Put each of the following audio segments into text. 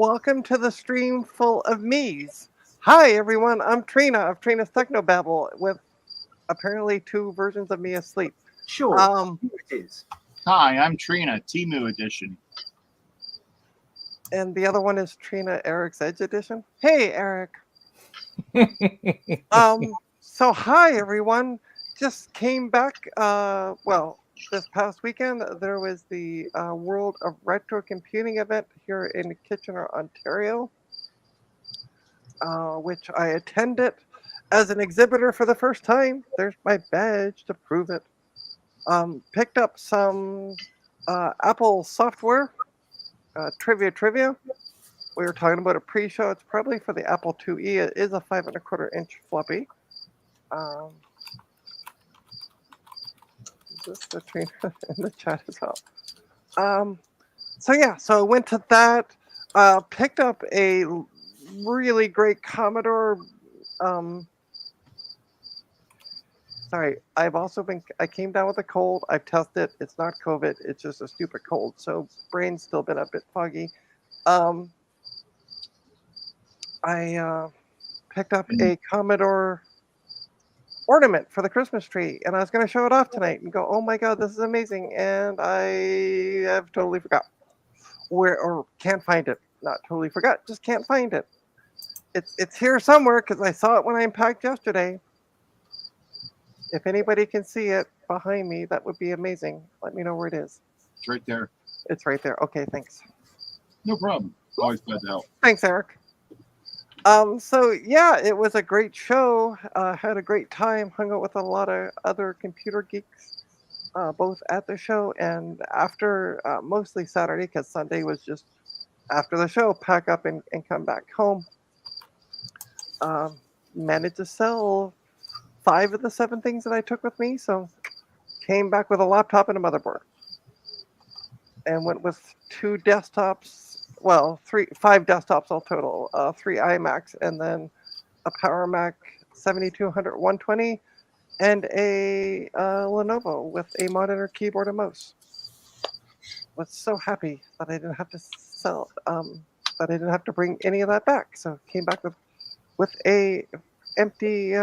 welcome to the stream full of me's. Hi everyone, I'm Trina of Trina's Technobabble with apparently two versions of me asleep. Sure, Um, here it is. Hi, I'm Trina, Timu Edition. and the other one is Trina Eric's Edge Edition. Hey Eric. So hi everyone. Just came back. This past weekend there was the World of Retro Computing event here in Kitchener, Ontario, which I attended as an exhibitor for the first time. There's my badge to prove it. Picked up some Apple software, trivia. We were talking about a pre-show. It's probably for the Apple IIe. It is a 5.25-inch floppy. Um, is this the trainer in the chat as well? So I went to that. Picked up a really great Commodore. I came down with a cold. I've tested. It's not COVID. It's just a stupid cold. So brain's still been a bit foggy. I picked up a Commodore ornament for the Christmas tree, and I was going to show it off tonight and go, "Oh my God, this is amazing!" And I have totally forgot or can't find it. Not totally forgot, just can't find it. It's here somewhere because I saw it when I unpacked yesterday. If anybody can see it behind me, that would be amazing. Let me know where it is. It's right there. It's right there. Okay, thanks. No problem. Always glad to help. Thanks, Eric. It was a great show. Had a great time. Hung out with a lot of other computer geeks, both at the show and after. Mostly Saturday because Sunday was just after the show. Pack up and come back home. Managed to sell 5 of the 7 things that I took with me. So came back with a laptop and a motherboard, and went with 2 desktops. Well, 5 desktops all total. 3 iMacs, and then a Power Mac 7200 120, and a Lenovo with a monitor, keyboard, and mouse. Was so happy that I didn't have to sell. That I didn't have to bring any of that back. So came back with a empty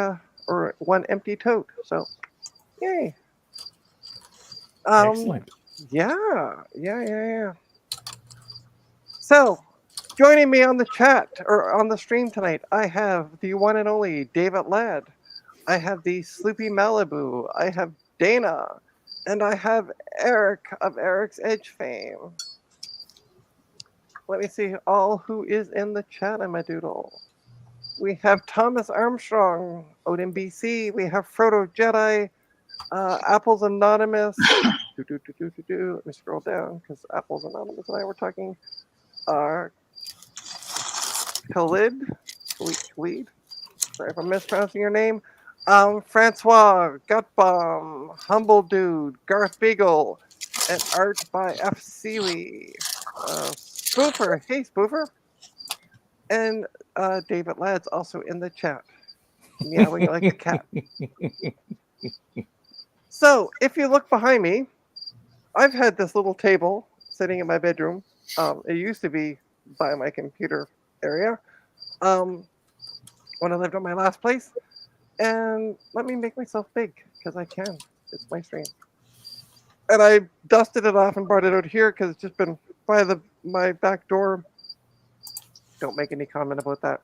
or 1 empty tote. So, yay. Excellent. Yeah. So, joining me on the chat or on the stream tonight, I have the one and only David Ladd. I have the Sloopy Malibu. I have Dana, and I have Eric of Eric's Edge fame. Let me see all who is in the chat on my doodle. We have Thomas Armstrong, Odin BC. We have Frodo Jedi, Apple's Anonymous. Let me scroll down because Apple's Anonymous and I were talking. Khalid. Sorry if I'm mispronouncing your name. Francois, Gutbomb, Humble Dude, Garth Beagle, and art by F. Seeley. Spoofer. Hey, Spoofer. And David Ladd's also in the chat, meowing like a cat. So, if you look behind me, I've had this little table sitting in my bedroom. It used to be by my computer area when I lived at my last place. And let me make myself big, because I can. It's my stream. And I dusted it off and brought it out here, because it's just been by my back door. Don't make any comment about that.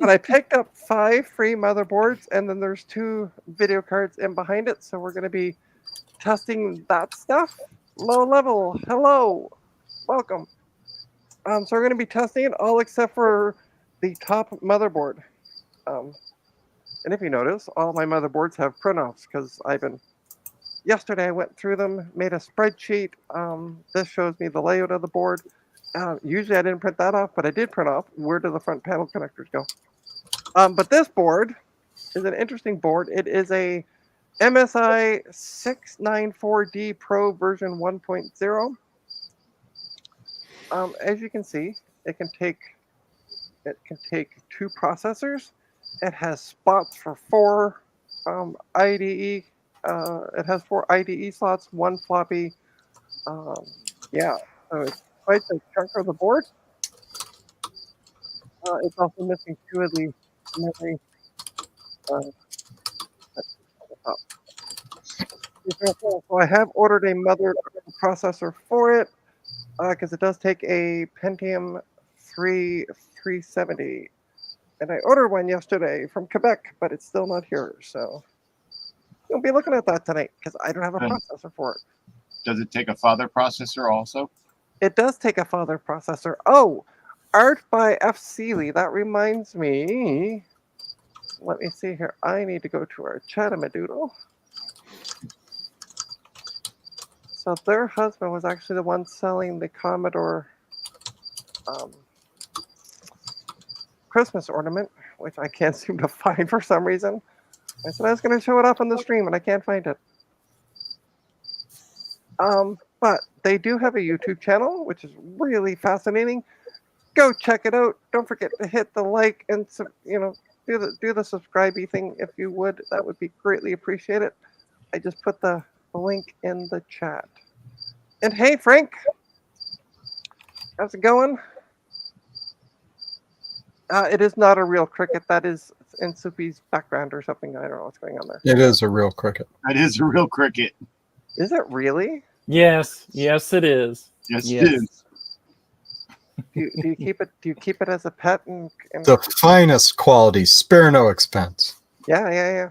But I picked up 5 free motherboards, and then there's 2 video cards in behind it. So we're going to be testing that stuff. Low level, hello, welcome. So we're going to be testing it all except for the top motherboard. And if you notice, all my motherboards have print-offs because yesterday I went through them, made a spreadsheet. This shows me the layout of the board. Usually I didn't print that off, but I did print off where do the front panel connectors go. But this board is an interesting board. It is a MSI 694D Pro version 1.0. As you can see, it can take 2 processors. It has spots for 4 IDE. It has 4 IDE slots, 1 floppy. So it's quite the chunk of the board. It's also missing two of the memory. Uh, so I have ordered a mother processor for it because it does take a Pentium 3 370. And I ordered one yesterday from Quebec, but it's still not here. So we'll be looking at that tonight because I don't have a processor for it. Does it take a father processor also? It does take a father processor. Oh, art by F. Seeley. That reminds me. Let me see here. I need to go to our Chatamadoodle. So their husband was actually the one selling the Commodore Christmas ornament, which I can't seem to find for some reason. I said I was going to show it up on the stream, and I can't find it. But they do have a YouTube channel, which is really fascinating. Go check it out. Don't forget to hit the like and do the subscribe-y thing if you would. That would be greatly appreciated. I just put the link in the chat. And hey, Frank, how's it going? It is not a real cricket. That is in Soupy's background or something. I don't know what's going on there. It is a real cricket. That is a real cricket. Is it really? Yes, it is. Yes, it is. Do you keep it? Do you keep it as a pet? And The finest quality, spare no expense. Yeah.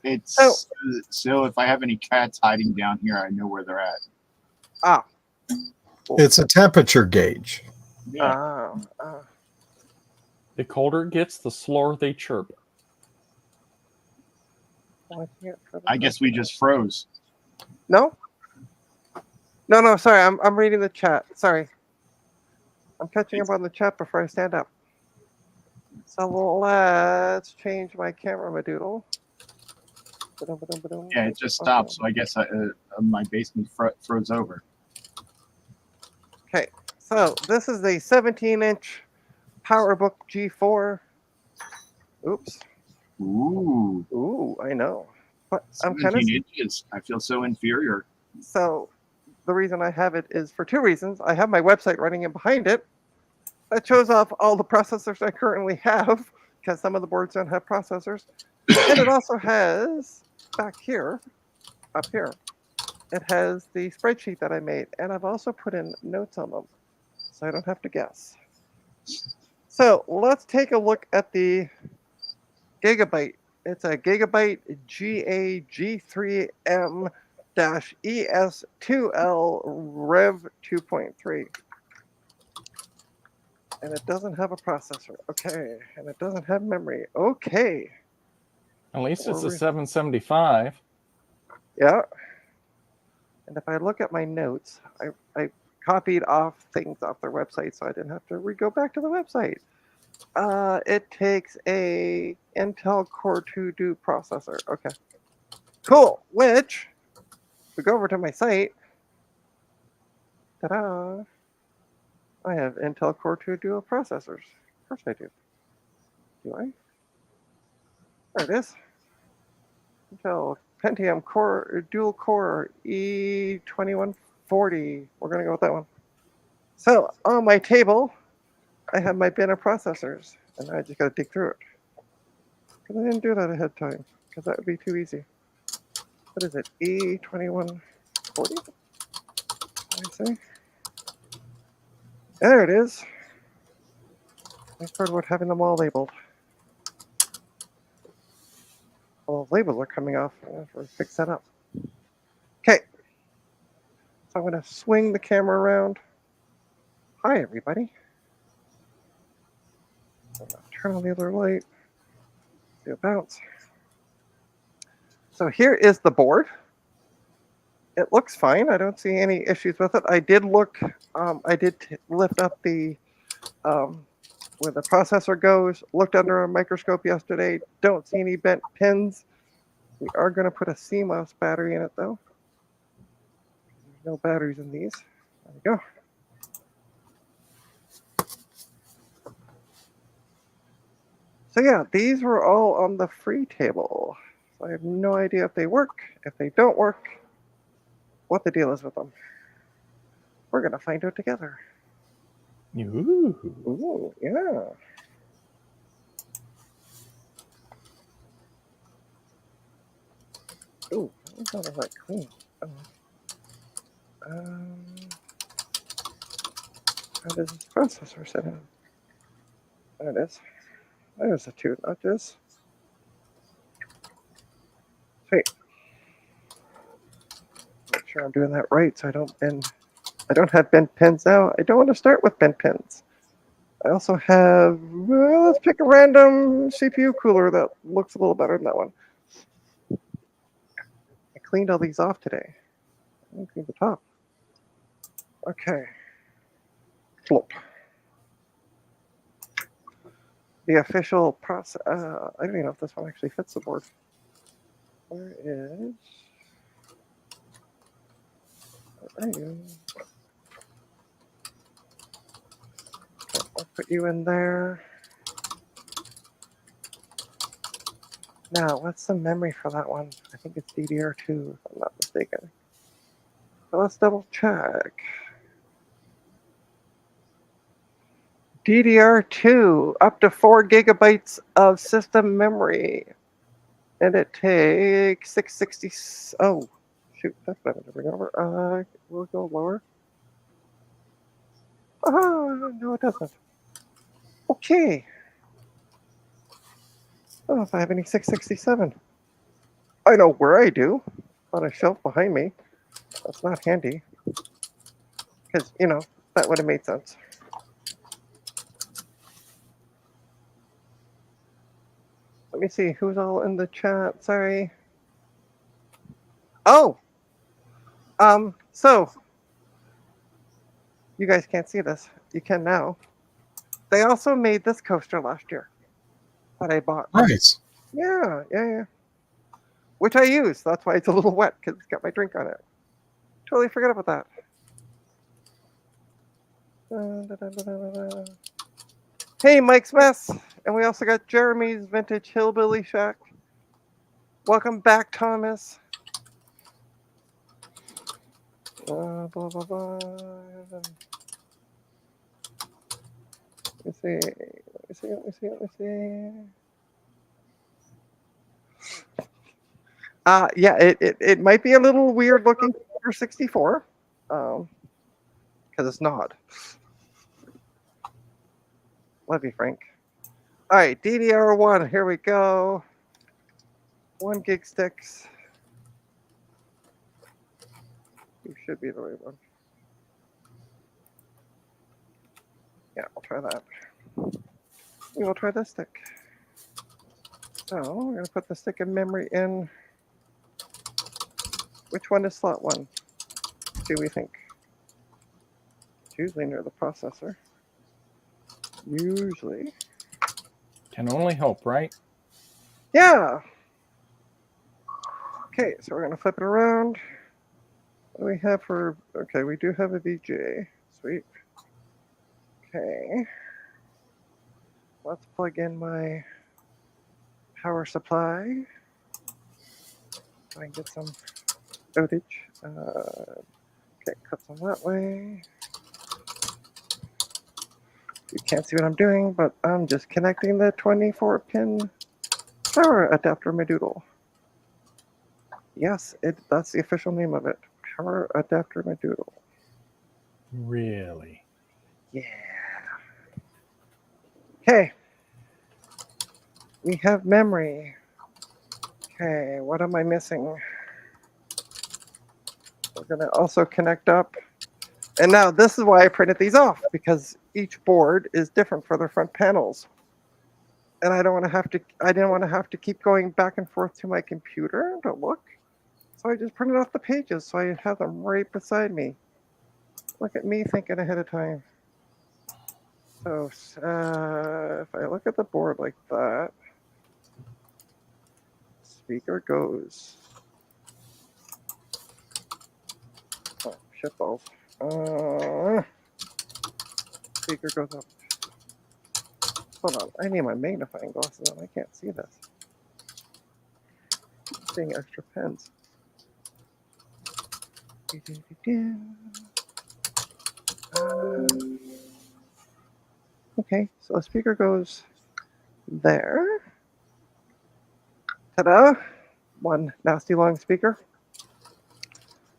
It's so if I have any cats hiding down here, I know where they're at. Ah. It's a temperature gauge. Yeah. The colder it gets, the slower they chirp. I guess we just froze. No. Sorry, I'm reading the chat. Sorry, I'm catching up on the chat before I stand up. So let's change my camera, my doodle. Yeah, it just stopped. So I guess my basement froze over. Okay, so this is the 17-inch PowerBook G4. Oops. Ooh, I know. But I'm 17 inches. I feel so inferior. So the reason I have it is for two reasons. I have my website running in behind it. That shows off all the processors I currently have, because some of the boards don't have processors. And it also has, back here, up here, it has the spreadsheet that I made. And I've also put in notes on them, so I don't have to guess. So let's take a look at the Gigabyte. It's a Gigabyte GAG3M-ES2L Rev 2.3. And it doesn't have a processor. Okay. And it doesn't have memory. Okay. At least it's a 775. Yeah. And if I look at my notes, I copied off things off their website, so I didn't have to go back to the website. It takes a Intel Core 2 Duo processor. Okay. Cool. Which, if we go over to my site, ta-da, I have Intel Core 2 Duo processors. Of course I do. Do I? There it is. Intel Pentium Core Dual Core E2140. We're going to go with that one. So on my table, I have my bin of processors, and I just got to dig through it. Because I didn't do that ahead of time, because that would be too easy. What is it? E2140? I say. There it is. I started with having them all labeled. All the labels are coming off. I have to fix that up. Okay. So I'm going to swing the camera around. Hi, everybody. Turn on the other light. Do a bounce. So here is the board. It looks fine. I don't see any issues with it. I did look. I did lift up the where the processor goes. Looked under a microscope yesterday. Don't see any bent pins. We are going to put a CMOS battery in it, though. There's no batteries in these. There we go. So yeah, these were all on the free table. So I have no idea if they work, if they don't work, what the deal is with them. We're gonna find out together. Ooh. Ooh, yeah. Ooh, that was not that clean. Oh. How does this processor set in? There it is. There's the two notches. Sweet. Make sure I'm doing that right so I don't bend. I don't have bent pins now. I don't want to start with bent pins. I also have, well, let's pick a random CPU cooler that looks a little better than that one. I cleaned all these off today. I cleaned the top. Okay. Flop. The official process. I don't even know if this one actually fits the board. Where is? Where are you? Okay, I'll put you in there. Now, what's the memory for that one? I think it's DDR2, if I'm not mistaken. So let's double check. DDR2, up to 4 gigabytes of system memory. And it takes 660. Oh, shoot, that's better to bring over. We'll go lower. Oh, no, it doesn't. Okay. I don't know if I have any 667. I know where I do. On a shelf behind me. That's not handy. Because, you know, that would have made sense. Let me see who's all in the chat. Sorry. Oh! So, you guys can't see this. You can now. They also made this coaster last year that I bought. Nice. Yeah. Which I use. That's why it's a little wet, because it's got my drink on it. Totally forgot about that. Hey, Mike's Mess! And we also got Jeremy's Vintage Hillbilly Shack. Welcome back, Thomas. Blah, blah, blah. Let me see. Yeah, it might be a little weird looking for 64. Because it's not. Love you, Frank. All right, DDR1, here we go. 1 gig sticks. You should be the right one. Yeah, I'll try that. We will try this stick. So we're going to put the stick of memory in. Which one is slot 1? Do we think? It's usually near the processor. Usually. Can only hope, right? Yeah. Okay, so we're going to flip it around. What do we have for... Okay, we do have a VJ. Sweet. Okay. Let's plug in my power supply. So I can get some outage. Okay, cut some that way. You can't see what I'm doing, but I'm just connecting the 24-pin power adapter Medoodle. Yes, that's the official name of it. Power adapter Medoodle. Really? Yeah. Okay. We have memory. Okay, what am I missing? We're going to also connect up. And now this is why I printed these off, because each board is different for their front panels. And I didn't want to have to keep going back and forth to my computer to look. So I just printed off the pages so I have them right beside me. Look at me thinking ahead of time. So if I look at the board like that, speaker goes. Oh, shitballs. Speaker goes up. Hold on, I need my magnifying glasses on. I can't see this. Seeing extra pens. Okay, so the speaker goes there. Ta-da! One nasty long speaker.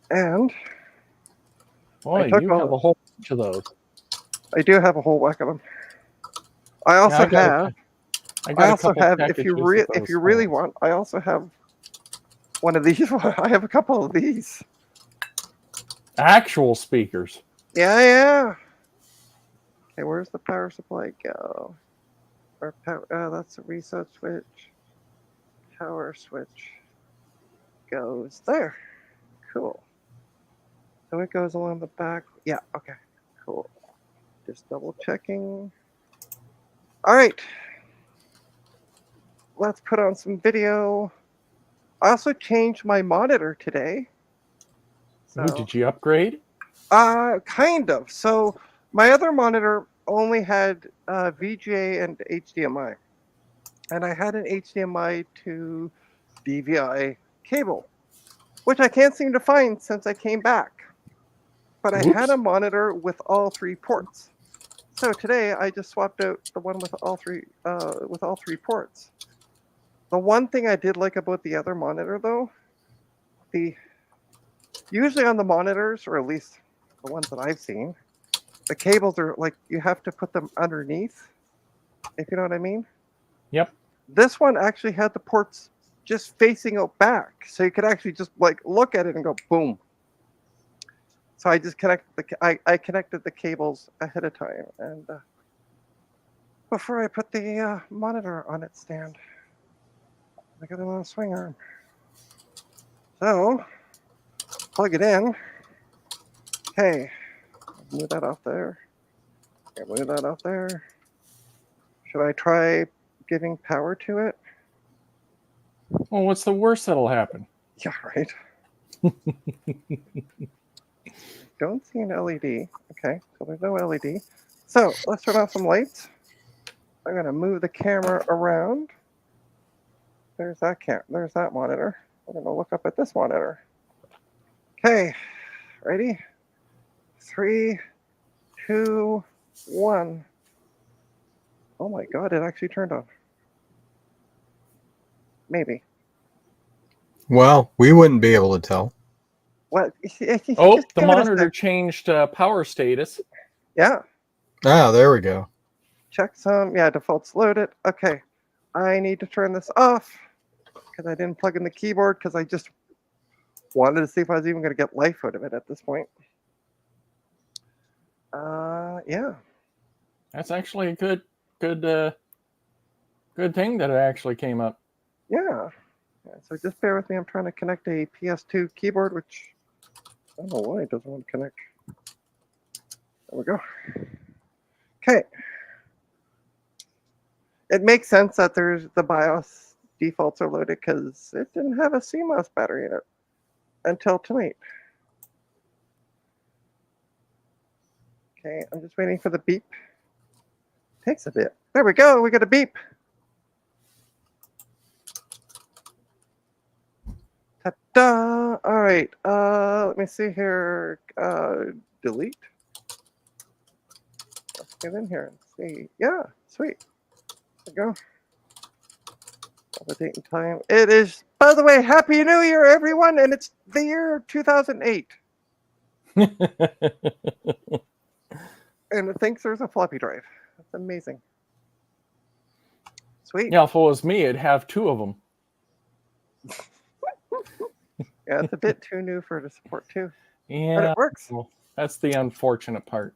And Boy, took you all- have a whole bunch of those. I do have a whole whack of them. I Yeah, also I got have. I got I a also couple have. packages of If you those really fans. want, I also have one of these. I have a couple of these. Actual speakers. Yeah, yeah. Okay, where's the power supply go? Or power? That's a reset switch. Power switch goes there. Cool. So it goes along the back. Yeah. Okay. Cool. Just double checking. All right. Let's put on some video. I also changed my monitor today. Ooh, did you upgrade? Kind of. So my other monitor only had VGA and HDMI, and I had an HDMI to DVI cable, which I can't seem to find since I came back. But I had a monitor with all three ports. So today I just swapped out the one with all three ports. The one thing I did like about the other monitor, though, the usually on the monitors, or at least the ones that I've seen, the cables are like you have to put them underneath, if you know what I mean. Yep. This one actually had the ports just facing out back, so you could actually just like look at it and go boom. So I just I connected the cables ahead of time, and before I put the monitor on its stand, I got a little swing arm. So plug it in. Okay, move that off there. Move that off there. Should I try giving power to it? Well, what's the worst that'll happen? Yeah, right. Don't see an LED. Okay, so there's no LED. So let's turn off some lights. I'm gonna move the camera around. There's that There's that monitor. I'm gonna look up at this monitor. Okay, ready? 3, 2, 1. Oh my God! It actually turned on. Maybe. Well, we wouldn't be able to tell. What? Oh, Just the give it a monitor sec. changed power status. Yeah. Ah, there we go. Check some. Yeah, default's loaded. Okay. I need to turn this off because I didn't plug in the keyboard because I just wanted to see if I was even going to get life out of it at this point. Yeah. That's actually a good thing that it actually came up. Yeah. So just bear with me. I'm trying to connect a PS2 keyboard, which I don't know why it doesn't want to connect. There we go. Okay. It makes sense that there's the BIOS defaults are loaded because it didn't have a CMOS battery in it until tonight. Okay, I'm just waiting for the beep. Takes a bit. There we go. We got a beep. Ta-da! All right. Let me see here. Delete. Let's get in here and see. Yeah, sweet. There we go. The date and time. It is, by the way, Happy New Year, everyone, and it's the year 2008. And it thinks there's a floppy drive. That's amazing. Sweet. Yeah, if it was me, I'd have 2 of them. Yeah, it's a bit too new for it to support too. Yeah, but it works. Well, that's the unfortunate part.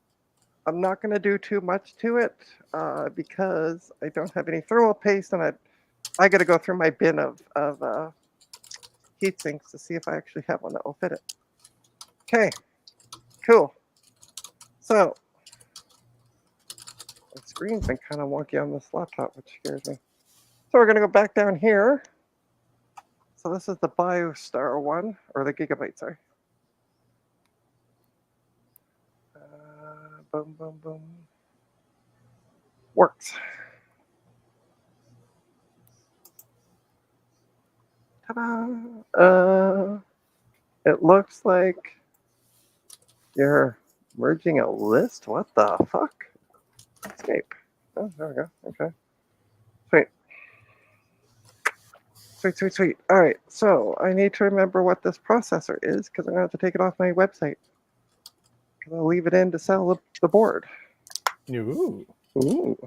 I'm not going to do too much to it because I don't have any thermal paste, and I got to go through my bin of heat sinks to see if I actually have one that will fit it. Okay, cool. So the screen's been kind of wonky on this laptop, which scares me. So we're going to go back down here. So this is the BioStar one, or the Gigabyte, sorry. Boom, boom, boom. Works. Ta-da! It looks like your Merging a list? What the fuck? Escape. Oh, there we go. Okay. Sweet. Sweet, sweet, sweet. All right. So I need to remember what this processor is because I'm going to have to take it off my website. Because I'll leave it in to sell the board. Ooh. Ooh.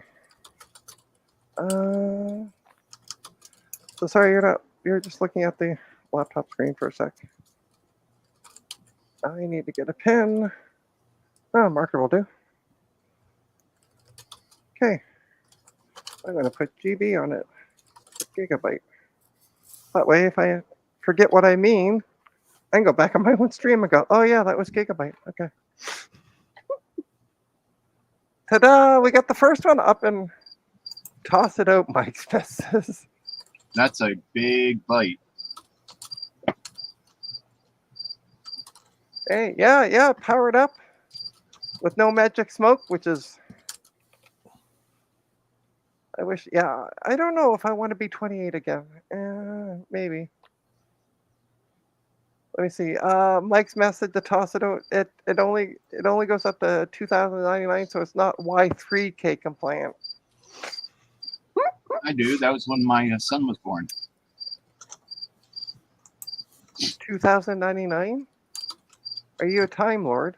So sorry, you're just looking at the laptop screen for a sec. I need to get a pen. Oh, marker will do. Okay. I'm going to put GB on it. Gigabyte. That way, if I forget what I mean, I can go back on my own stream and go, oh yeah, that was gigabyte. Okay. Ta-da! We got the first one up and toss it out, Mike says. That's a big bite. Hey, yeah, powered up with no magic smoke, which is. I wish, yeah, I don't know if I want to be 28 again. Maybe. Let me see. Mike's message to toss it out. It only goes up to 2,099, so it's not Y3K compliant. I do. That was when my son was born. 2,099? Are you a Time Lord?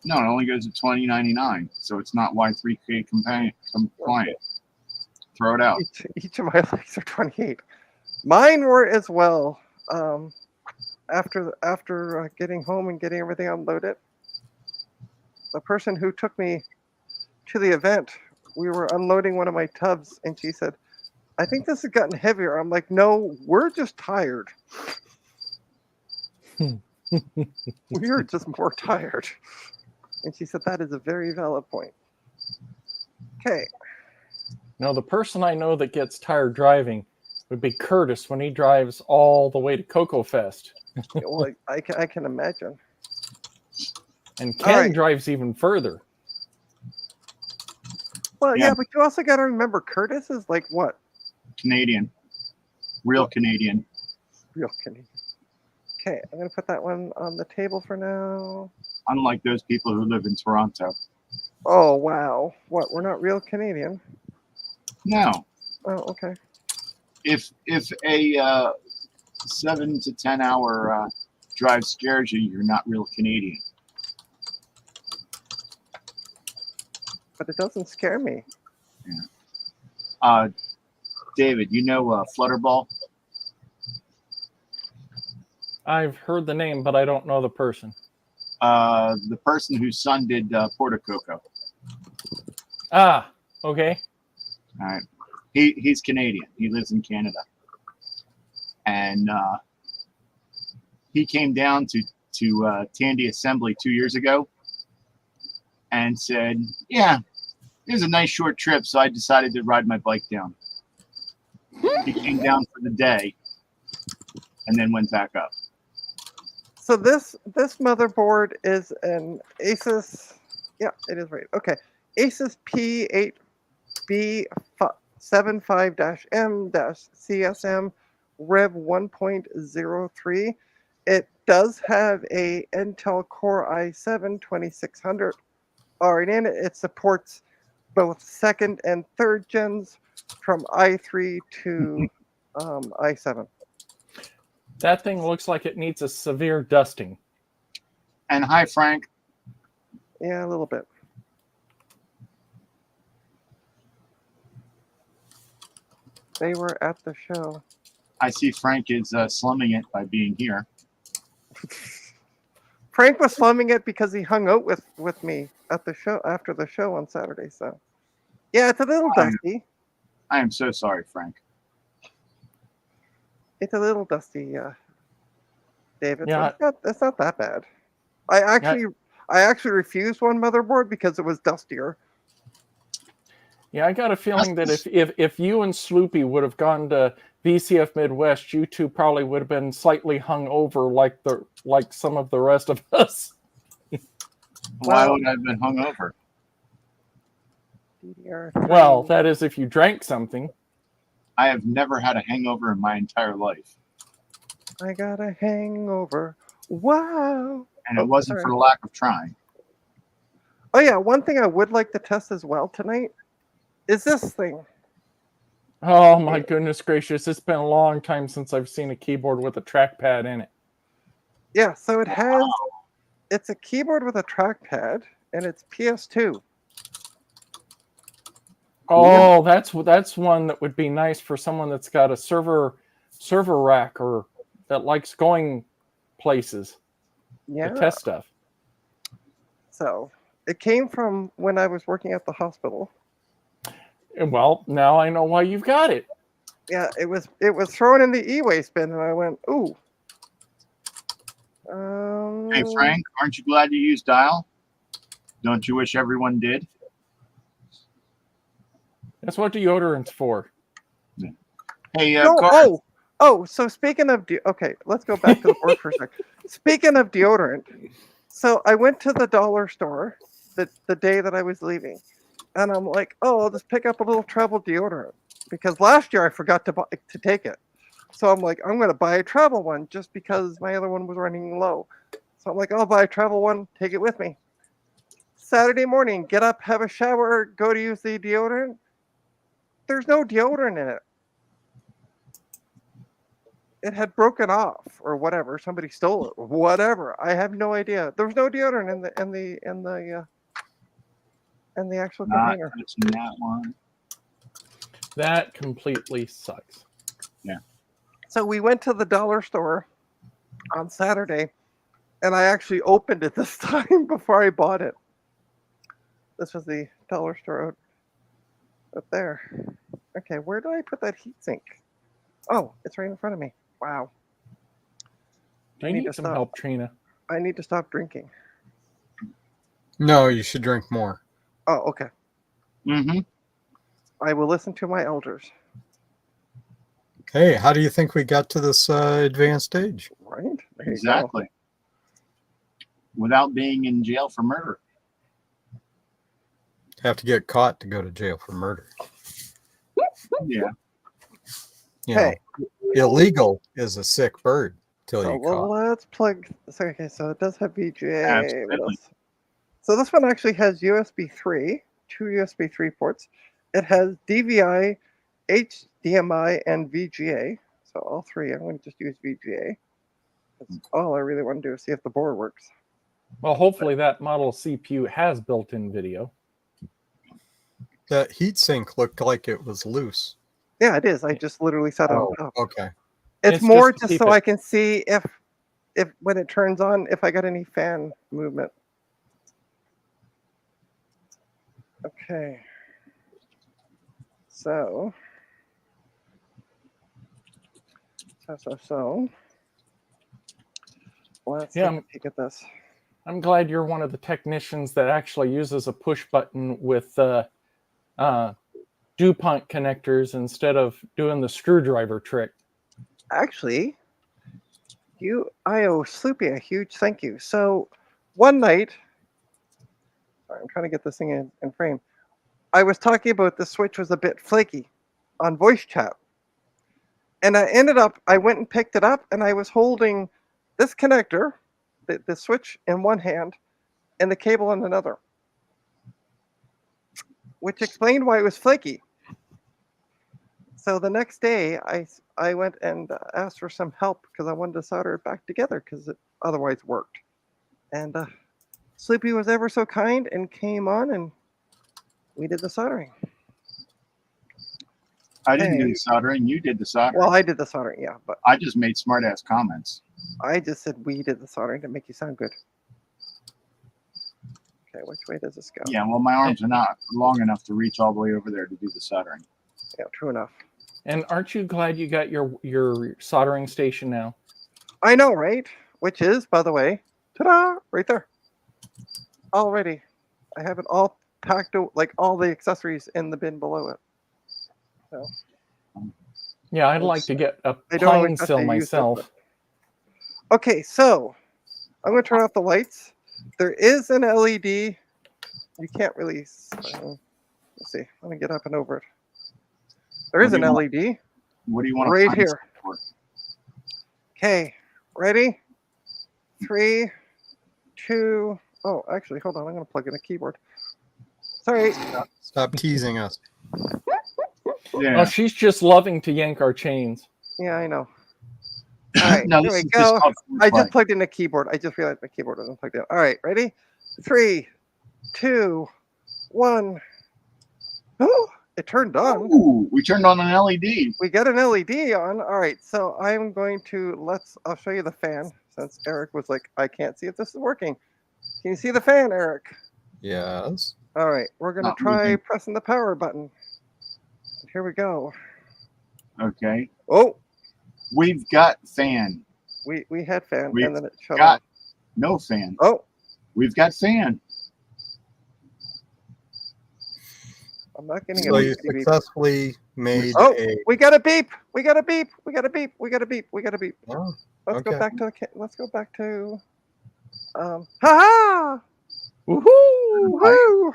No, it only goes to 2099, so it's not Y3K compliant. Throw it out. Each of my legs are 28. Mine were as well. After getting home and getting everything unloaded, the person who took me to the event, we were unloading one of my tubs, and she said, "I think this has gotten heavier." I'm like, "No, we're just tired. We're just more tired." And she said, "That is a very valid point." Okay. Now, the person I know that gets tired driving would be Curtis when he drives all the way to Cocoa Fest. Well, I can imagine. And Ken right. drives even further. Well, Yeah. yeah, but you also got to remember Curtis is like what? Canadian. Real Canadian. Real Canadian. Okay, I'm going to put that one on the table for now. Unlike those people who live in Toronto. Oh, wow. What? We're not real Canadian? No. Oh, okay. If a 7 to 10 hour drive scares you, you're not real Canadian. But it doesn't scare me. Yeah. David, you know Flutterball? I've heard the name, but I don't know the person. The person whose son did Porto Coco. Ah, okay. All right. He's Canadian. He lives in Canada. And he came down to Tandy Assembly 2 years ago and said, yeah, it was a nice short trip, so I decided to ride my bike down. He came down for the day and then went back up. So this motherboard is an Asus. Yeah, it is right. Okay. Asus P8B75-M-CSM Rev 1.03. It does have a Intel Core i7-2600 already in it. It supports both second and third gens from i3 to i7. That thing looks like it needs a severe dusting. And hi, Frank. Yeah, a little bit. They were at the show. I see Frank is slumming it by being here. Frank was slumming it because he hung out with me at the show after the show on Saturday. So, yeah, it's a little dusty. I am so sorry, Frank. It's a little dusty, David. Yeah. But it's not that bad. I actually refused one motherboard because it was dustier. Yeah, I got a feeling that if you and Sloopy would have gone to VCF Midwest, you two probably would have been slightly hung over like some of the rest of us. Why would I have been hung over? DDR3. Well, that is if you drank something. I have never had a hangover in my entire life. I got a hangover. Wow. And it Oh, wasn't sorry. for the lack of trying. Oh yeah, one thing I would like to test as well tonight is this thing. Oh my goodness gracious! It's been a long time since I've seen a keyboard with a trackpad in it. Yeah, so it's a keyboard with a trackpad, and it's PS2. Oh, that's one that would be nice for someone that's got a server rack or that likes going places to Yeah. test stuff. So it came from when I was working at the hospital. And well, now I know why you've got it. Yeah, it was thrown in the e-waste bin, and I went, ooh. Hey, Frank, aren't you glad you used dial? Don't you wish everyone did? That's what deodorant's for. Hey, No, Carter, so speaking of okay, let's go back to the board for a sec. Speaking of deodorant, so I went to the dollar store the day that I was leaving, and I'm like, oh, I'll just pick up a little travel deodorant because last year I forgot to take it. So I'm like, I'm gonna buy a travel one just because my other one was running low. So I'm like, I'll buy a travel one, take it with me. Saturday morning, get up, have a shower, go to use the deodorant. There's no deodorant in it. It had broken off or whatever. Somebody stole it. Whatever. I have no idea. There was no deodorant in the actual not container. touching that one. That completely sucks. Yeah. So we went to the dollar store on Saturday, and I actually opened it this time before I bought it. This was the dollar store up there. Okay, where did I put that heatsink? Oh, it's right in front of me. Wow. I need some help, Trina. I need to stop drinking. No, you should drink more. Oh, okay. Mm-hmm. I will listen to my elders. Hey, how do you think we got to this advanced stage? Right? There you Exactly. Without being in jail for murder. Have to get caught to go to jail for murder. Yeah. You Hey. know, illegal is a sick bird till So you caught. let's plug. Okay, so it does have VGA. What Absolutely. else? So this one actually has USB 3, two USB 3 ports. It has DVI, HDMI, and VGA. So all three. I'm going to just use VGA. That's all I really want to do is see if the board works. Well, hopefully that model CPU has built-in video. That heatsink looked like it was loose. Yeah, it is. I just literally set it on top. Okay. It's more just to just keep so it- I can see if when it turns on, if I got any fan movement. Okay. So. Let's take a peek at this. I'm glad you're one of the technicians that actually uses a push button with DuPont connectors instead of doing the screwdriver trick. Actually, I owe Sloopy a huge thank you. So one night, sorry, I'm trying to get this thing in frame. I was talking about the switch was a bit flaky on voice chat. And I went and picked it up, and I was holding this connector, the switch in one hand, and the cable in another, which explained why it was flaky. So the next day, I went and asked for some help because I wanted to solder it back together because it otherwise worked. And Sleepy was ever so kind and came on, and we did the soldering. I didn't do the soldering. You did the soldering. Well, I did the soldering, yeah, but I just made smart-ass comments. I just said we did the soldering to make you sound good. Okay, which way does this go? Yeah, well, my arms are not long enough to reach all the way over there to do the soldering. Yeah, true enough. And aren't you glad you got your soldering station now? I know, right? Which is, by the way, ta-da, right there. Already. I have it all packed, like all the accessories in the bin below it. So, Yeah, I'd like to get a I don't know pine exactly sill use it, myself. but- Okay, so I'm going to turn off the lights. There is an LED. You can't really. Let's see. Let me get up and over it. There is What an do you LED What do you want right to here. for? Okay, ready? 3, 2. Oh, actually, hold on. I'm going to plug in a keyboard. Sorry. Stop teasing us. Yeah. Oh, she's just loving to yank our chains. Yeah, I know. All right, No, here this we is just go. called I foreplay. just plugged in a keyboard. I just realized my keyboard wasn't plugged in. All right, ready? 3, 2, 1. Oh, it turned on. Ooh, we turned on an LED. We got an LED on. All right, so I'm going to I'll show you the fan since Eric was like, I can't see if this is working. Can you see the fan, Eric? Yes. All right, we're going to Not try moving. pressing the power button. Here we go. Okay. Oh, We've got fan. we had fan We've and then it shut got off. no fan. Oh, We've got fan. I'm not getting So a you beep. successfully made Oh, a. we got a beep. We got a beep. We got a beep. We got a beep. We got a beep. Oh, Let's go okay. back to let's go back to ha Woohoo! woo.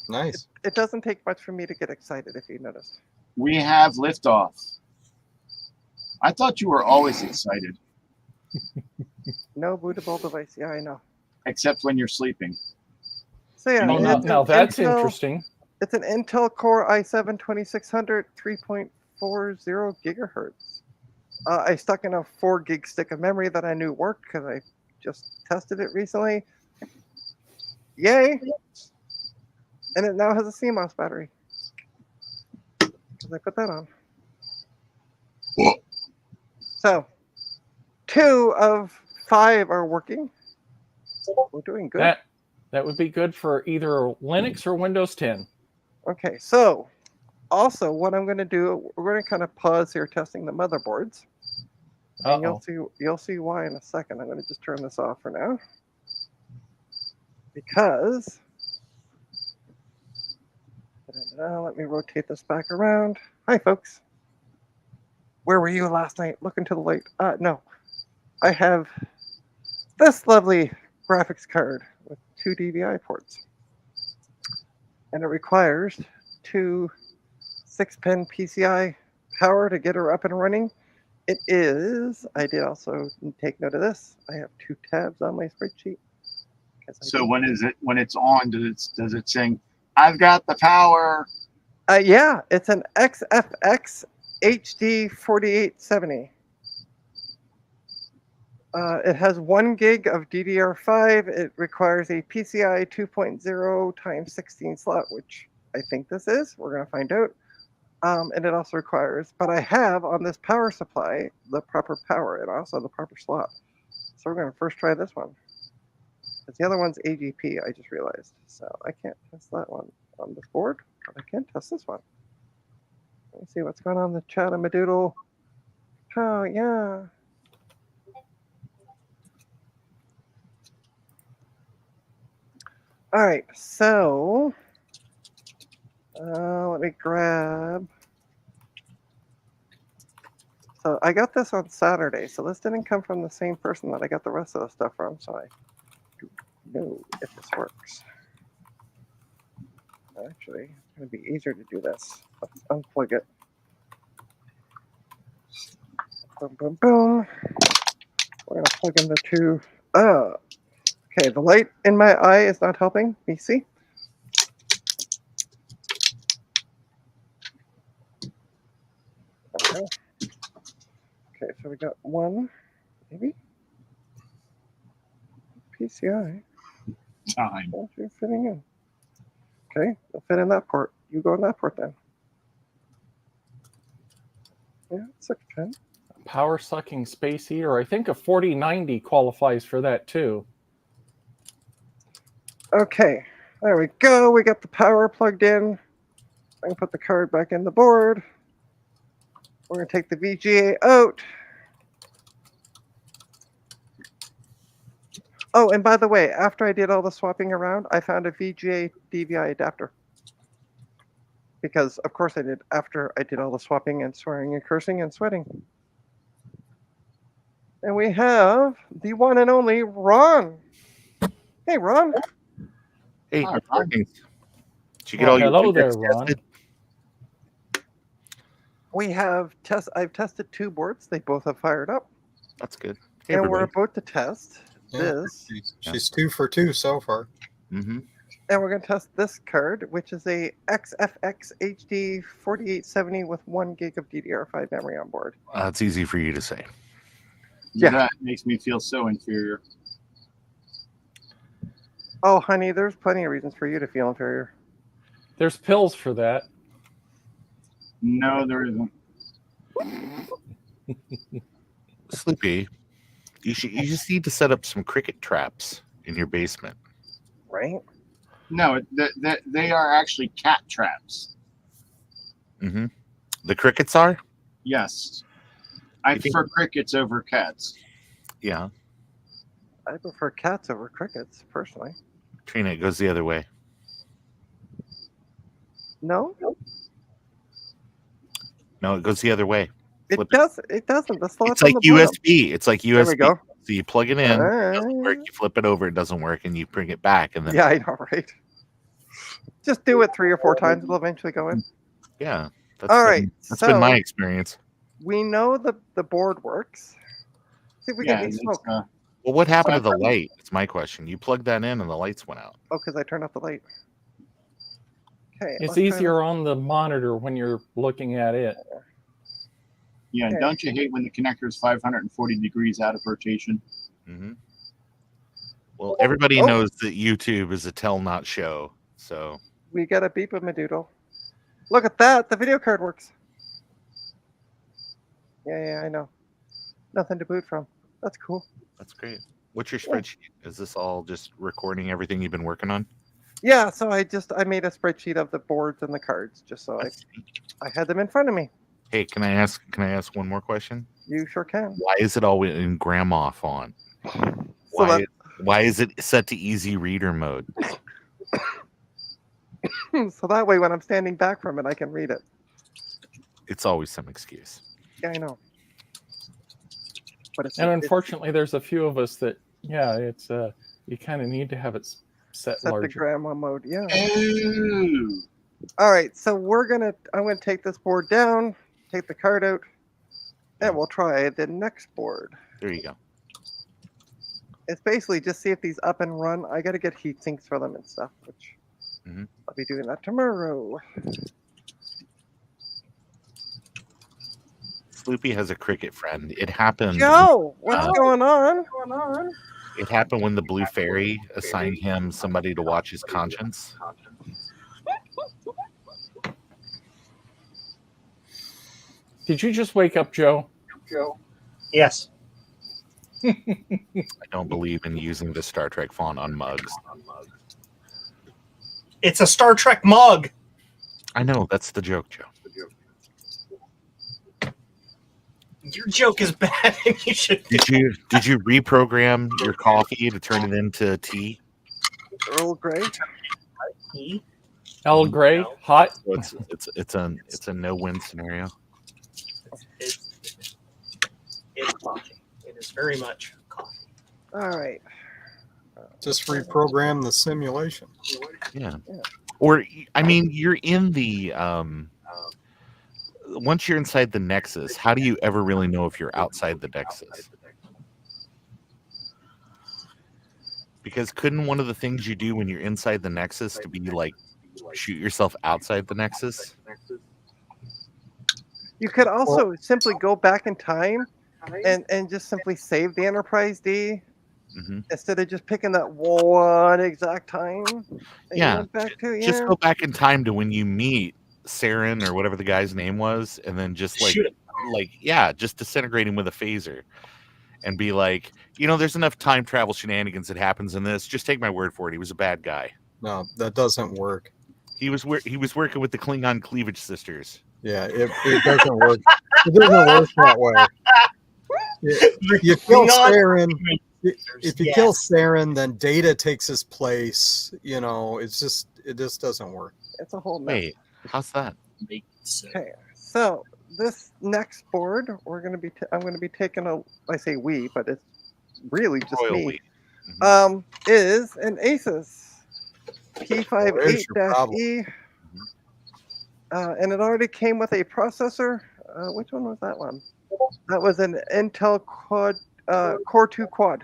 Nice. It doesn't take much for me to get excited if you noticed. We have liftoff. I thought you were always excited, No bootable device. Yeah, I know. except when you're sleeping. So yeah, Oh, it's now an that's Intel, interesting. It's an Intel Core i7 2600 3.40 gigahertz. I stuck in a 4 gig stick of memory that I knew worked because I just tested it recently. Yay! And it now has a CMOS battery. Because I put that on. So, 2 of 5 are working. We're doing good. That would be good for either Linux or Windows 10. Okay, so also what I'm going to do, we're going to kind of pause here testing the motherboards. And you'll see why in a second. I'm going to just turn this off for now. Because let me rotate this back around. Hi folks. Where were you last night? Looking to the light. No. I have this lovely graphics card with 2 DVI ports. And it requires 2 6-pin PCI power to get her up and running. It is, I did also take note of this. I have 2 tabs on my spreadsheet. So when it's on, does it sing, I've got the power? Yeah, it's an XFX HD 4870. It has 1 gig of DDR5. It requires a PCI 2.0 times 16 slot, which I think this is. We're going to find out. And it also requires, but I have on this power supply the proper power and also the proper slot. So we're going to first try this one. Because the other one's AGP, I just realized. So I can't test that one on this board, but I can test this one. Let me see what's going on in the chat of Madoodle. Oh, yeah. All right, so let me grab. So I got this on Saturday, so this didn't come from the same person that I got the rest of the stuff from, so I don't know if this works. Actually, it's going to be easier to do this. Let's unplug it. Boom, boom, boom. We're going to plug in the 2. Okay, the light in my eye is not helping me see. Okay. Okay, so we got 1, maybe? PCI. Time. What are you fitting in? Okay, you'll fit in that port. You go in that port then. Yeah, 6-pin. Power sucking space heater. I think a 4090 qualifies for that too. Okay, there we go. We got the power plugged in. I can put the card back in the board. We're going to take the VGA out. Oh, and by the way, after I did all the swapping around, I found a VGA DVI adapter. Because, of course, I did after I did all the swapping and swearing and cursing and sweating. And we have the one and only Ron. Hey, Ron. Hey, Hi, Ron. Martin. Did you get Well, all your hello there, Windex Ron. tested? We have I've tested 2 boards. They both have fired up, That's good. Hey, and we're everybody. about to test Yeah, this. she's 2 for 2 so far. Mm-hmm. And we're going to test this card, which is a XFX HD 4870 with 1 gig of DDR5 memory on board. It's easy for you to say. Yeah. That makes me feel so inferior. Oh, honey, there's plenty of reasons for you to feel inferior. There's pills for that. No, there isn't. Sleepy, you just need to set up some cricket traps in your basement. Right? No, they are actually cat traps. Mm-hmm. The crickets are? Yes. I You think- prefer crickets over cats. Yeah. I prefer cats over crickets, personally. Trina, it goes the other way. No? No, it goes the other way. It Flip does. It doesn't. The slot's It's like on the bottom. USB. It's like USB. There we go. So you plug it in, it doesn't work. You flip it over, it doesn't work, and you bring it back, and then Yeah, I know, right? Just do it 3 or 4 times. It'll eventually go in. yeah. That's All been, right, That's so been my experience. we know the board works. See if we Yeah, get any it's, smoke. Well, what happened to the Well, light? It's my question. You plugged that in, and the lights went out. Oh, because I turned off the light. Okay. It's let's try easier on the monitor when you're looking at it. yeah, Okay. don't you hate when the connector is 540 degrees out of rotation? Mm-hmm. Well, everybody Oh. knows that YouTube is a tell not show. So We got a beep of Medoodle. Look at that. The video card works. Yeah, I know. Nothing to boot from. That's cool. that's great. What's your spreadsheet? Is this all just recording everything you've been working on? Yeah, so I made a spreadsheet of the boards and the cards just so I had them in front of me. Hey, can I ask one more question? You sure can. Why is it all in grandma font? So Why is it set to easy reader mode? so that way when I'm standing back from it, I can read it. It's always some excuse. Yeah, I know. But it's And unfortunately, there's a few of us that, it's you kind of need to have it set set the larger. grandma mode. Yeah. Ooh. All right, so I'm gonna take this board down, take the card out, and we'll try the next board. There you go. It's basically just see if these up and run. I got to get heat sinks for them and stuff, which Mhm. I'll be doing that tomorrow. Sloopy has a cricket friend. It happened. Joe, what's Uh, going on? It happened when the Blue Fairy assigned him somebody to watch his conscience. Did you just wake up, Joe? Yes. I don't believe in using the Star Trek font on mugs. It's a Star Trek mug. I know, that's the joke, Joe. Your joke is bad, and you should. Did you reprogram your coffee to turn it into tea? Earl Grey. Earl Grey, hot. So it's a no-win scenario. It's coffee. It is very much coffee. All right. Just reprogram the simulation. Yeah. Or I mean, you're in the once you're inside the Nexus, how do you ever really know if you're outside the Nexus? Because couldn't one of the things you do when you're inside the Nexus to be like shoot yourself outside the Nexus? You could also simply go back in time and just simply save the Enterprise D Mm-hmm. instead of just picking that one exact time. that you Yeah, went back to. Just go back in time to when you meet Saren or whatever the guy's name was, and then just Shoot him. just disintegrate him with a phaser, and be like, there's enough time travel shenanigans that happens in this. Just take my word for it. He was a bad guy. No, that doesn't work. He was working with the Klingon cleavage sisters. Yeah, it doesn't work. It doesn't work that way. You kill Saren. If you kill Saren, then Data takes his place. It just doesn't work. It's a whole mess. Wait, how's that? Okay, so this next board, I'm going to be taking I say we, but it's really just Royal me. we. Is an Asus There's your problem. P58-E, and it already came with a processor, which one was that one? That was an Intel Core 2 Quad.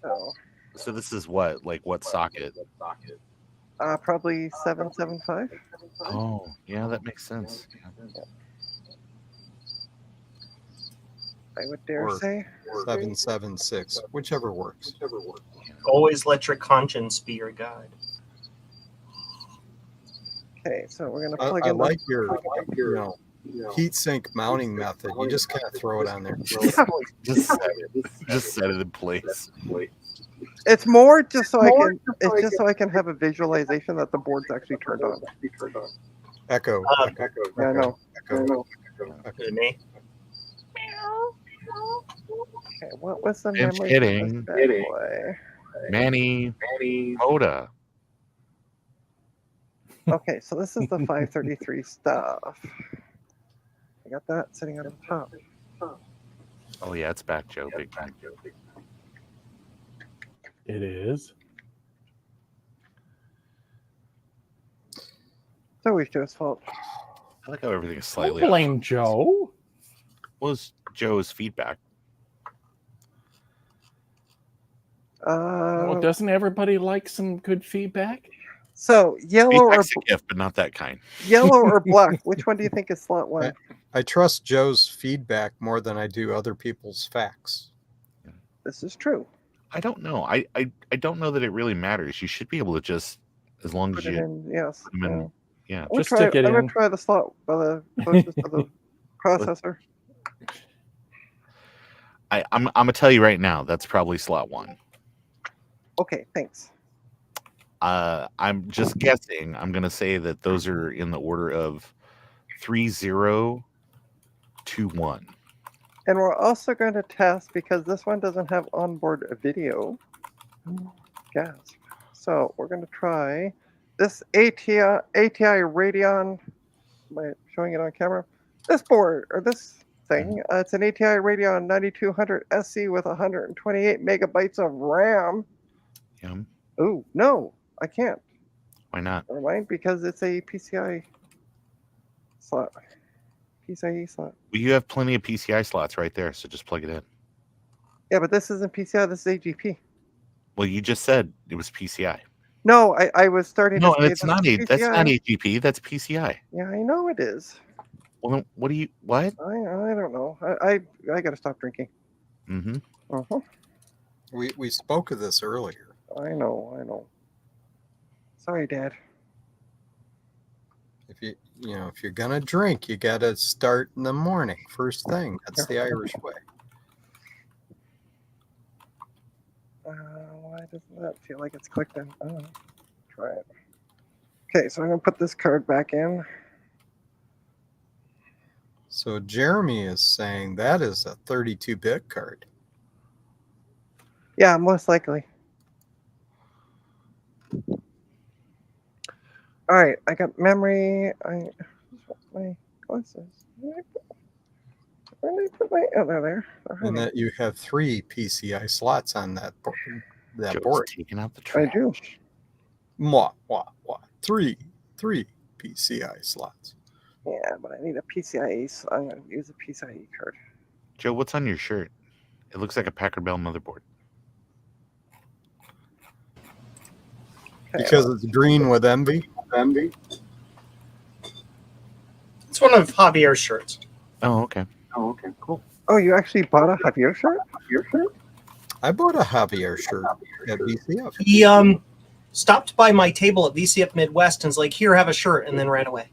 So, So this is what, like what socket? probably 775. Oh, yeah, that makes sense. I would dare Or say. 776, whichever works. Always let your conscience be your guide. Okay, so we're gonna plug I in. like your heat sink mounting method. You just kind of throw it on there. Just set it in place. It's more just so I can. It's just so I can have a visualization that the board's actually turned on. Echo. Yeah, I know. Echo. Is it me? Okay, what was the Pinch memory hitting. for this bad boy? Manny Hoda. Okay, so this is the 533 stuff. I got that sitting on the top. Oh yeah, it's back, Joe. Big time. It is. It's always Joe's fault. I like how everything is Don't slightly off. blame Joe. Was Joe's feedback? Well, doesn't everybody like some good feedback? So yellow or Feedback's a gift, but not that kind. yellow or black? Which one do you think is slot one? I trust Joe's feedback more than I do other people's facts. This is true. I don't know. I don't know that it really matters. You should be able to just, as long Put as it you in. Yes. put 'em in, yeah. I'm gonna Just try. stick it I'm in. gonna try the slot by the closest to the processor. I'm gonna tell you right now, that's probably slot one. Okay, thanks. I'm just guessing. I'm gonna say that those are in the order of 3021. And we're also going to test because this one doesn't have onboard video. Gas. So we're going to try this ATI Radeon. Am I showing it on camera? This board or this thing. It's an ATI Radeon 9200 SC with 128 megabytes of RAM. Yeah. Oh no, I can't. Why not? Never mind, because it's a PCI slot. PCIe slot. Well, you have plenty of PCI slots right there, so just plug it in. Yeah, but this isn't PCI. This is AGP. Well, you just said it was PCI. No, I was starting No, to say it's not. That's not AGP. That's PCI. Yeah, I know it is. Well, then what do you? What? I don't know. I got to stop drinking. Mm-hmm. Uh-huh. We spoke of this earlier. I know. Sorry, Dad. If you're gonna drink, you gotta start in the morning, first thing. That's the Irish way. Why doesn't that feel like it's clicked in? Try it. Okay, so I'm gonna put this card back in. So Jeremy is saying that is a 32-bit card. Yeah, most likely. All right, I got memory. My glasses. Where did I put my? Oh, they're there. And that you have 3 PCI slots on that board. Joe's taking out the I trash. do. What? 3 PCI slots. Yeah, but I need a PCIe, so I'm gonna use a PCIe card. Joe, what's on your shirt? It looks like a Packard Bell motherboard. Okay, Because it's green with envy. It's one of Javier's shirts. Oh, okay. Cool. Oh, you actually bought a Javier shirt? I bought a Javier shirt at BCF. He stopped by my table at VCF Midwest and was like, "Here, have a shirt," and then ran away.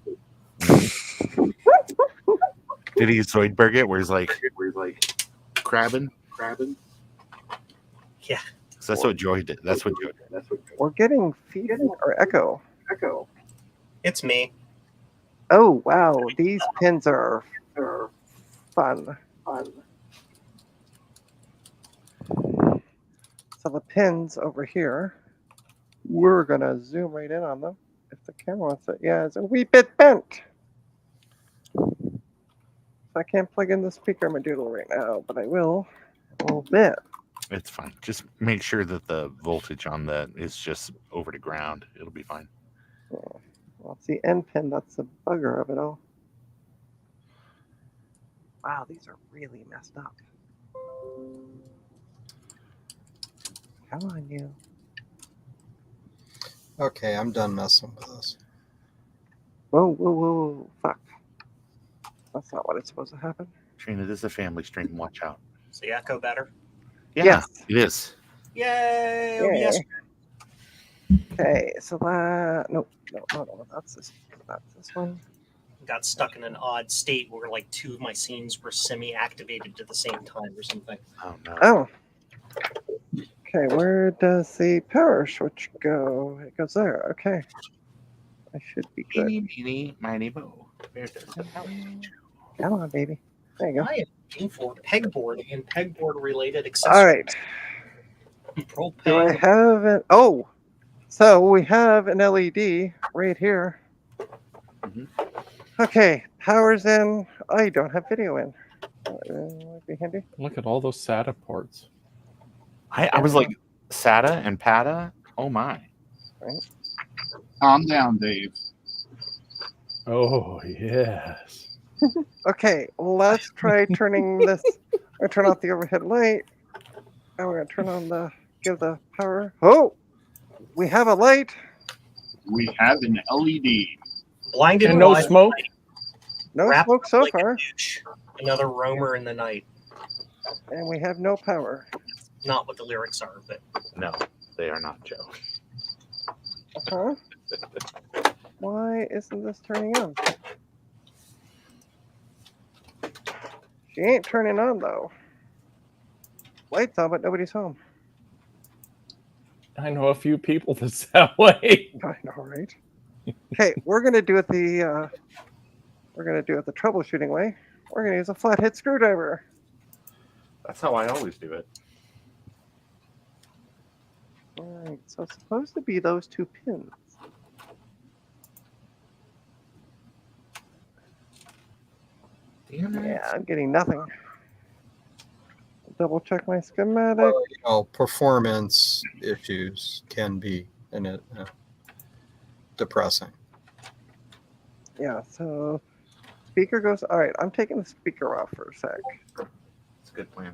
Did he Zoidberg it? Where he's like crabbing? Yeah. So that's what Joy did. That's what Joy did. We're getting feedback or echo. It's me. Oh wow, these pins are fun. So the pins over here, we're gonna zoom right in on them. If the camera wants it, yeah, it's a wee bit bent. I can't plug in the speaker module right now, but I will a little bit. It's fine. Just make sure that the voltage on that is just over to ground. It'll be fine. Well, it's the end pin that's the bugger of it all. Wow, these are really messed up. Come on, you. Okay, I'm done messing with this. Whoa, whoa, whoa. Fuck. That's not what it's supposed to happen. Trina, this is a family stream. Watch out. Is the echo better? Yeah, Yes. it is. Yay! Yay. OBS. Okay, so that. Nope. No. That's this one. Got stuck in an odd state where like two of my scenes were semi-activated at the same time or something. Oh no. Oh. Okay, where does the power switch go? It goes there. Okay. I should be good. Eeny, meeny, miny, mo. Where does the power switch go? Come on, baby. There you go. I am looking for pegboard and pegboard related All accessories. right. Propane. Do I have it? Oh, so we have an LED right here. Mhm. Okay, power's in. I don't have video in. Would be handy. Look at all those SATA ports. I was like, SATA and PATA? Oh my. Calm down, Dave. Oh, yes. Okay, let's try turning this. Or turn off the overhead light. And we're gonna turn on give the power. Oh, we have a light. We have an LED. Blinded And no by smoke? No Wrapped smoke so like a far, douche. Another roamer in the night. and we have no power. Not what the lyrics are, but No, they are not, Joe. Huh? Why isn't this turning on? She ain't turning on though. Lights on, but nobody's home. I know a few people that's that way. I know, right? Okay, we're gonna do it the troubleshooting way. We're gonna use a flathead screwdriver. That's how I always do it. All right, so it's supposed to be those two pins. Damn it. Yeah, I'm getting nothing. Double check my schematic. Well, you know, performance issues can be depressing. Yeah, so speaker goes. All right, I'm taking the speaker off for a sec. It's a good plan.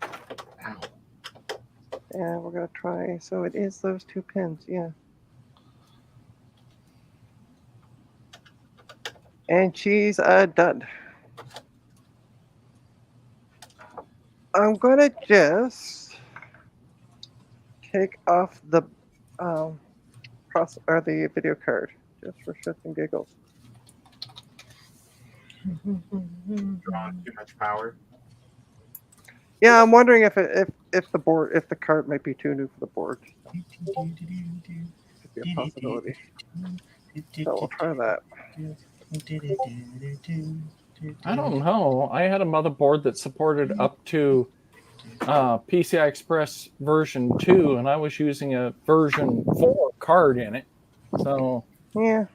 Ow. And we're gonna try. So it is those two pins, yeah. And she's a dud. I'm gonna just take off the the video card just for shits and giggles. Drawing too much power. Yeah, I'm wondering if the card might be too new for the board. Could be a possibility. So we'll try that. I don't know. I had a motherboard that supported up to PCI Express version 2, and I was using a version 4 card in it. So, Yeah.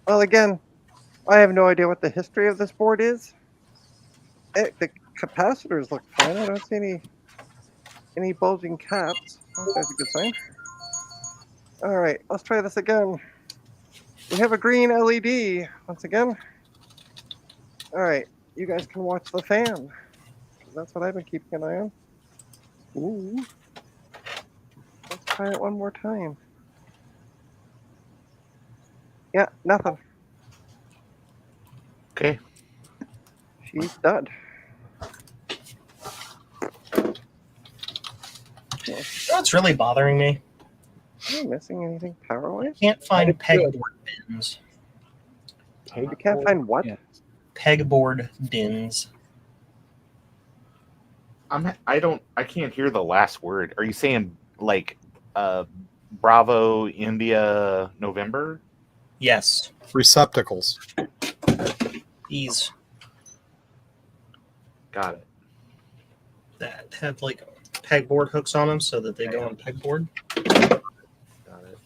Well, again, I have no idea what the history of this board is. The capacitors look fine. I don't see any bulging caps. That's a good sign. All right, let's try this again. We have a green LED once again. All right, you guys can watch the fan. That's what I've been keeping an eye on. Ooh. Let's try it one more time. Yeah, nothing. Okay. She's done. you know what's really bothering me? Am I missing anything power-wise? Can't find It's good. pegboard bins. You can't find what? Yeah. Pegboard bins. I can't hear the last word. Are you saying like Bravo, India, November? Yes. Receptacles. These Got it. that have like pegboard hooks on them so that they go on pegboard. Got it.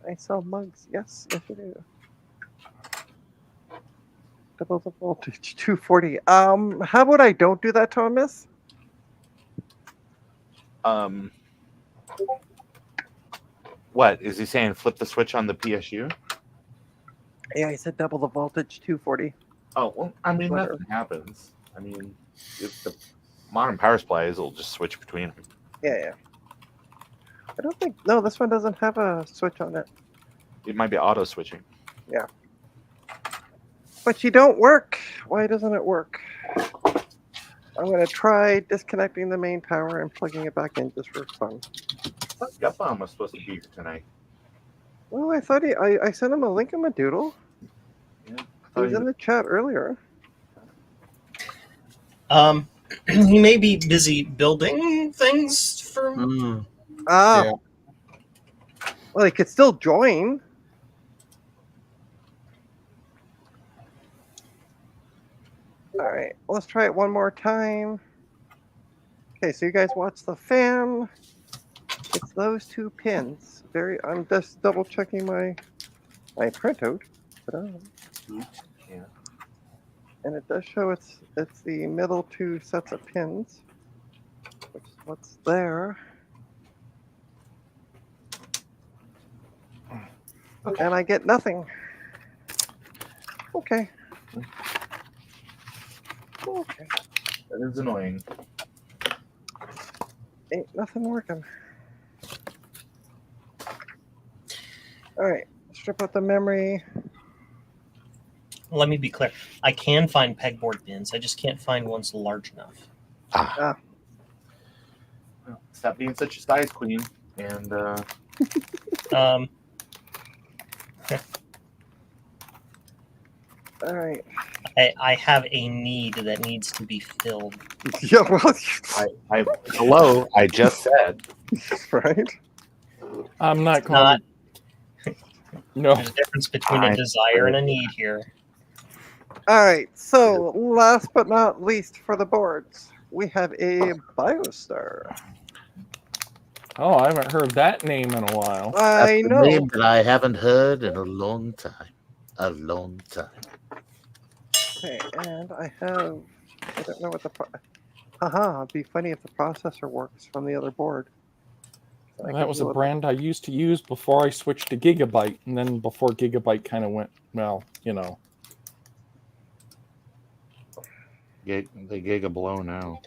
I sell mugs. Yes, yes I do. Double the voltage, 240. How about I don't do that, Thomas? What is he saying? Flip the switch on the PSU? Yeah, I said double the voltage, 240. Oh well, I mean Whatever. nothing happens. I mean, if the modern power supplies will just switch between them. Yeah. I don't think. No, this one doesn't have a switch on it. It might be auto switching. But you don't work. Why doesn't it work? I'm going to try disconnecting the main power and plugging it back in just for fun. I thought Gut Bomb was supposed to be here tonight. Well, I thought I sent him a link in my doodle. Yeah, He was in the chat earlier. He may be busy building things for. Ah. Yeah. Well, he could still join. All right, let's try it one more time. Okay, so you guys watch the fan. It's those two pins. I'm just double checking my printout. Yeah. And it does show it's the middle two sets of pins, which is what's there. Okay. And I get nothing. Okay. Okay. That is annoying. Ain't nothing working. All right, strip out the memory. Let me be clear. I can find pegboard pins. I just can't find ones large enough. Ah. Well, stop being such a size queen, and All right. I have a need that needs to be filled. Yeah, well, hello, I just said. right. I'm not It's not. calling. No. There's a difference between a desire and a need here. All right. So last but not least for the boards, we have a Biostar. Oh, I haven't heard that name in a while. I That's know. a name that I haven't heard in a long time. A long time. Okay, and I don't know what the. Haha, it'd be funny if the processor works from the other board. So That was a brand I used to use before I switched to Gigabyte, and then before Gigabyte kind of went, well, you know. The Giga below now.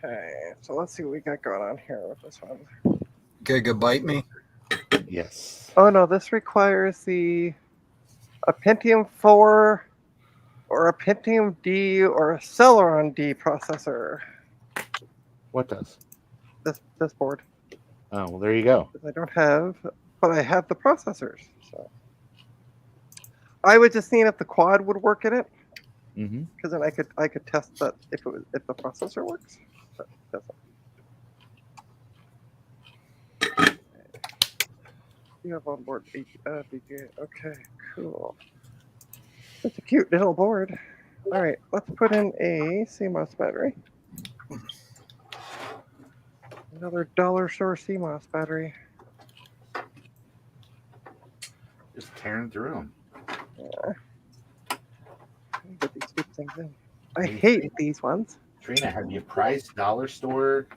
Okay, so let's see what we got going on here with this one. Gigabyte me. Yes. Oh no, this requires a Pentium 4 or a Pentium D or a Celeron D processor. What does? This board. Oh, well, there you go. I don't have, but I have the processors. So I was just seeing if the quad would work in it, Mm-hmm. because then I could test that if the processor works. But it doesn't. You have on board BG. Okay, cool. It's a cute little board. All right, let's put in a CMOS battery. Another dollar store CMOS battery. Just tearing through them. Yeah. Let me get these stupid things in. I hate these ones. Trina, have you priced dollar store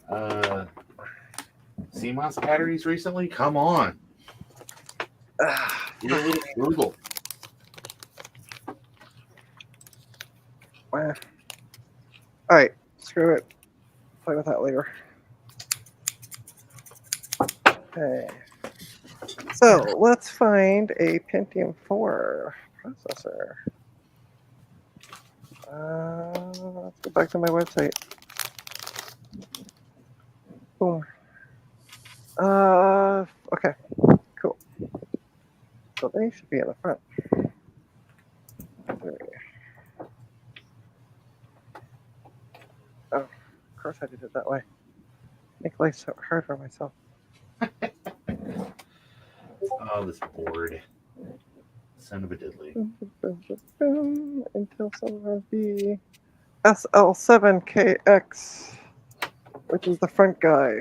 CMOS batteries recently? Come on. You're a little frugal. All right, screw it. Play with that later. Okay. So let's find a Pentium 4 processor. Let's go back to my website. Boom. Okay. Cool. So they should be in the front. Oh, of course I did it that way. Make life so hard for myself. Oh, this board. Son of a diddly. Until some of the SL7KX, which is the front guy.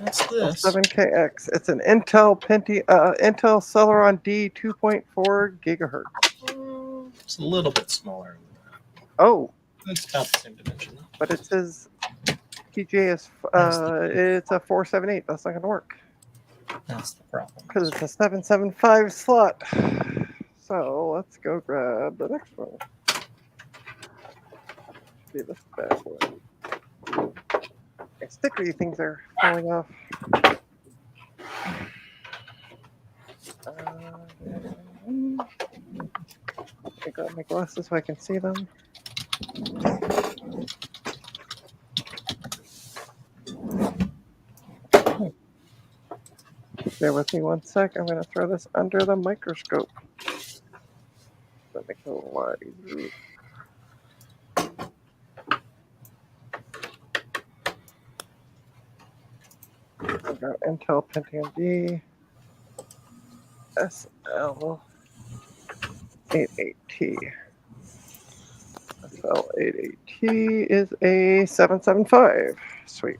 What's this? SL7KX. It's an Intel Intel Celeron D 2.4 gigahertz. It's a little bit smaller. Oh, It's about the same dimension. but it says PGA is it's a 478. That's not going to work That's the problem. because it's a 775 slot. So let's go grab the next one. Be this bad boy. The stickery things are falling off. I grab my glasses so I can see them. Bear with me 1 sec. I'm going to throw this under the microscope. That makes it a lot easier. I've got Intel Pentium D SL88T. SL88T is a 775. Sweet.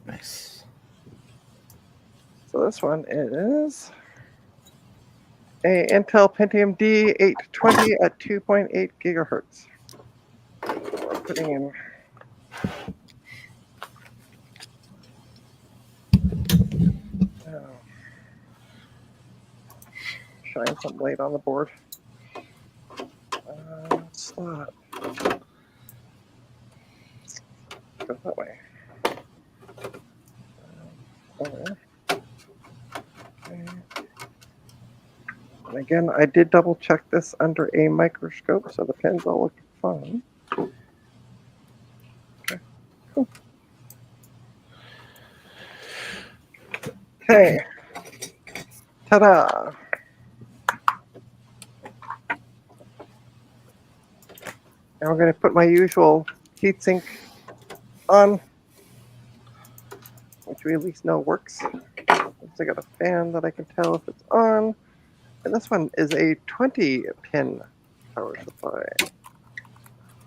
Nice. So this one is a Intel Pentium D820 at 2.8 gigahertz. We're putting in shine some light on the board. Slot. Go that way. Okay. And again, I did double check this under a microscope, so the pins all look fine. Okay, cool. Okay. Ta-da! Now we're going to put my usual heatsink on, which we at least know works. I got a fan that I can tell if it's on. And this one is a 20-pin power supply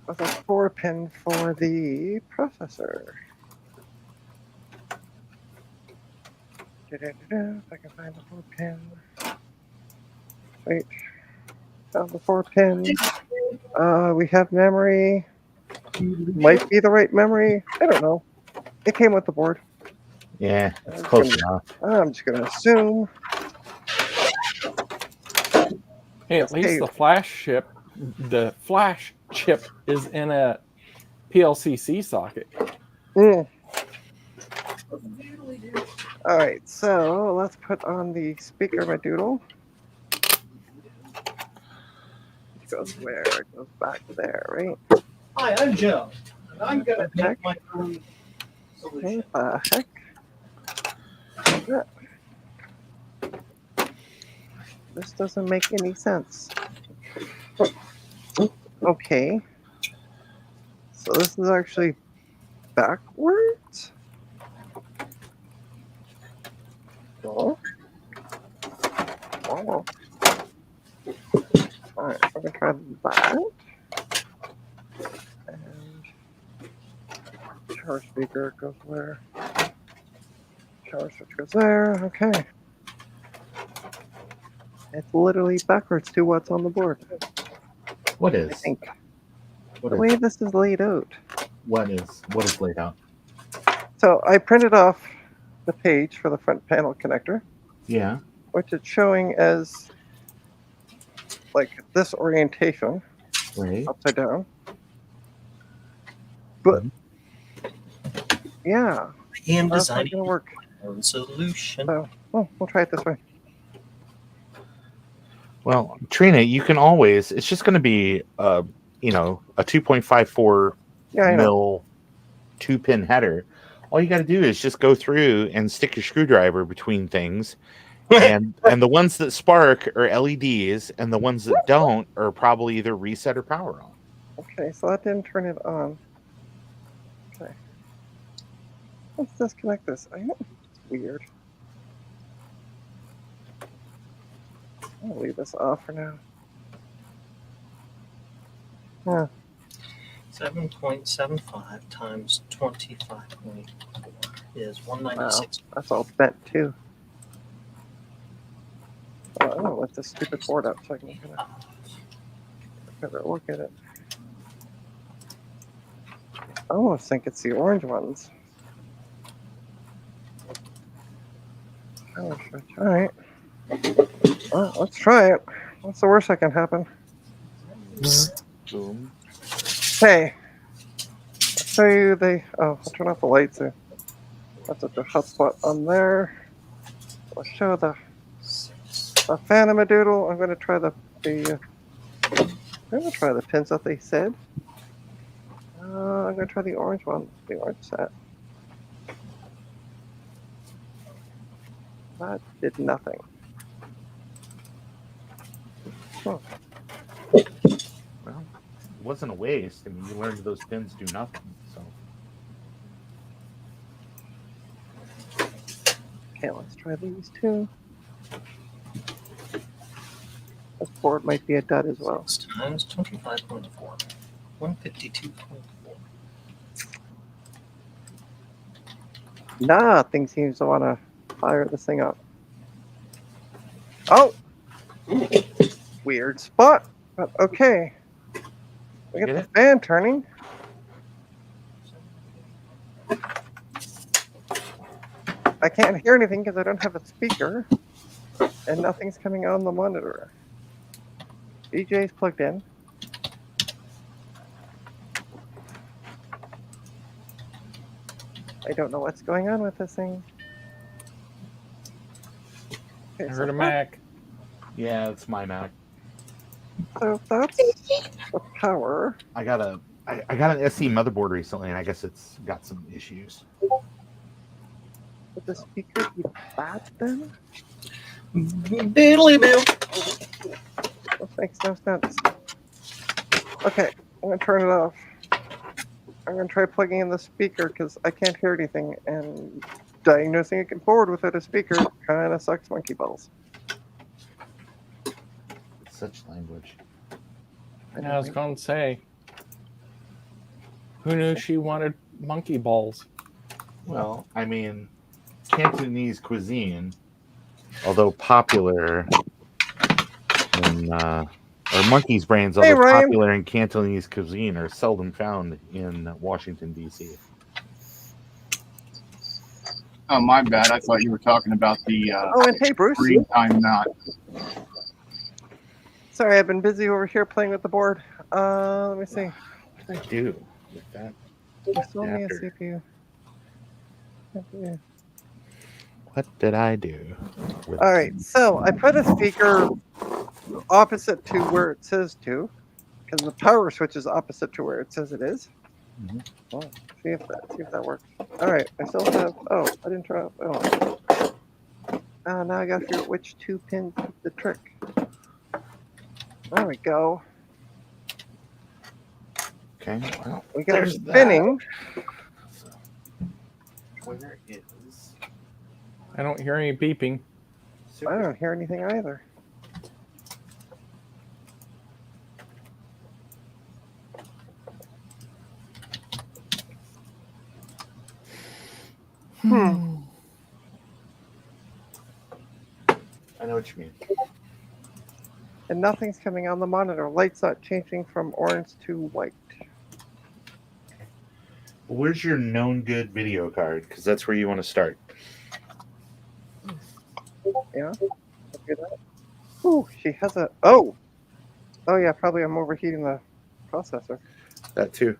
with a 4-pin for the processor. If I can find the 4-pin. Wait. Found the 4-pin. We have memory. Might be the right memory. I don't know. It came with the board. Yeah, it's close enough. I'm just going to assume. Hey, at least the flash chip is in a PLCC socket. Mm. All right, so let's put on the speaker modulo. It goes where? It goes back there, right? Hi, I'm Joe, and I'm going to make my own solution. What the heck? This doesn't make any sense. Okay. So this is actually backwards? Oh. Oh. Alright, I'm gonna try that. And shower speaker goes where? Shower switch goes there. Okay. It's literally backwards to what's on the board. What I is? think. What The is? way this is laid out. What is laid out? So I printed off the page for the front panel connector, Yeah. which it's showing as like this orientation, Right. upside down. But yeah, I am that's not designing gonna work. my own solution. So we'll try it this way. Well, Trina, you can always. It's just going to be, a 2.54 Yeah, I know. mil 2-pin header. All you got to do is just go through and stick your screwdriver between things, and the ones that spark are LEDs, and the ones that don't are probably either reset or power on. Okay, so that didn't turn it on. Okay. Let's disconnect this. I know it's weird. I'll leave this off for now. Yeah. 7.75 times 25.4 is 196. Wow, that's all bent too. I'm gonna lift this stupid board up so I can look at it. I almost think it's the orange ones. Power switch. All right. Well, let's try it. What's the worst that can happen? Bzzzt. Boom. Hey, I'll show you the. Oh, I'll turn off the lights. That's a hotspot on there. I'll show the Phantom Doodle. I'm going to try I'm going to try the pins that they said. I'm going to try the orange one, the orange set. That did nothing. Well, it wasn't a waste. I mean, you learned those pins do nothing. So Okay, let's try these two. This board might be a dud as well. 6 times 25.4. 152.4. Nothing seems to want to fire this thing up. Oh! Weird spot. But okay. We Get get the it? fan turning. I can't hear anything because I don't have a speaker. And nothing's coming on the monitor. DJ's plugged in. I don't know what's going on with this thing. Okay, I heard a Mac. yeah, it's my Mac. So that's the power. I got an SE motherboard recently, and I guess it's got some issues. Would the speaker be bad then? Biddly boo. This makes no sense. Okay, I'm gonna turn it off. I'm gonna try plugging in the speaker because I can't hear anything, and diagnosing a keyboard without a speaker kind of sucks monkey balls. Such language. I was going to say, who knew she wanted monkey balls? Well, I mean, Cantonese cuisine, although popular in or monkey's brains, although Ryan. popular in Cantonese cuisine, are seldom found in Washington D.C. Oh, my bad. I thought you were talking about the Oh, and hey, Bruce. screen time knot. Sorry, I've been busy over here playing with the board. Let me see. What did I do with that? You sold me a Adapter. CPU. What did I do? With All right, so I put a speaker opposite to where it says to, because the power switch is opposite to where it says it is. Mhm. Oh, see if that works. All right, I still have. Oh, I didn't try. Oh, now I got to figure out which two pins do the trick. There we go. Okay, well, We got it there's that. spinning. So, where is I don't hear any beeping. I don't hear anything either. I know what you mean. And nothing's coming on the monitor. Light's not changing from orange to white. Where's your known good video card? Because that's where you want to start. Yeah. Look at that. Ooh, she has a. Oh. Oh yeah, probably I'm overheating the processor. That too.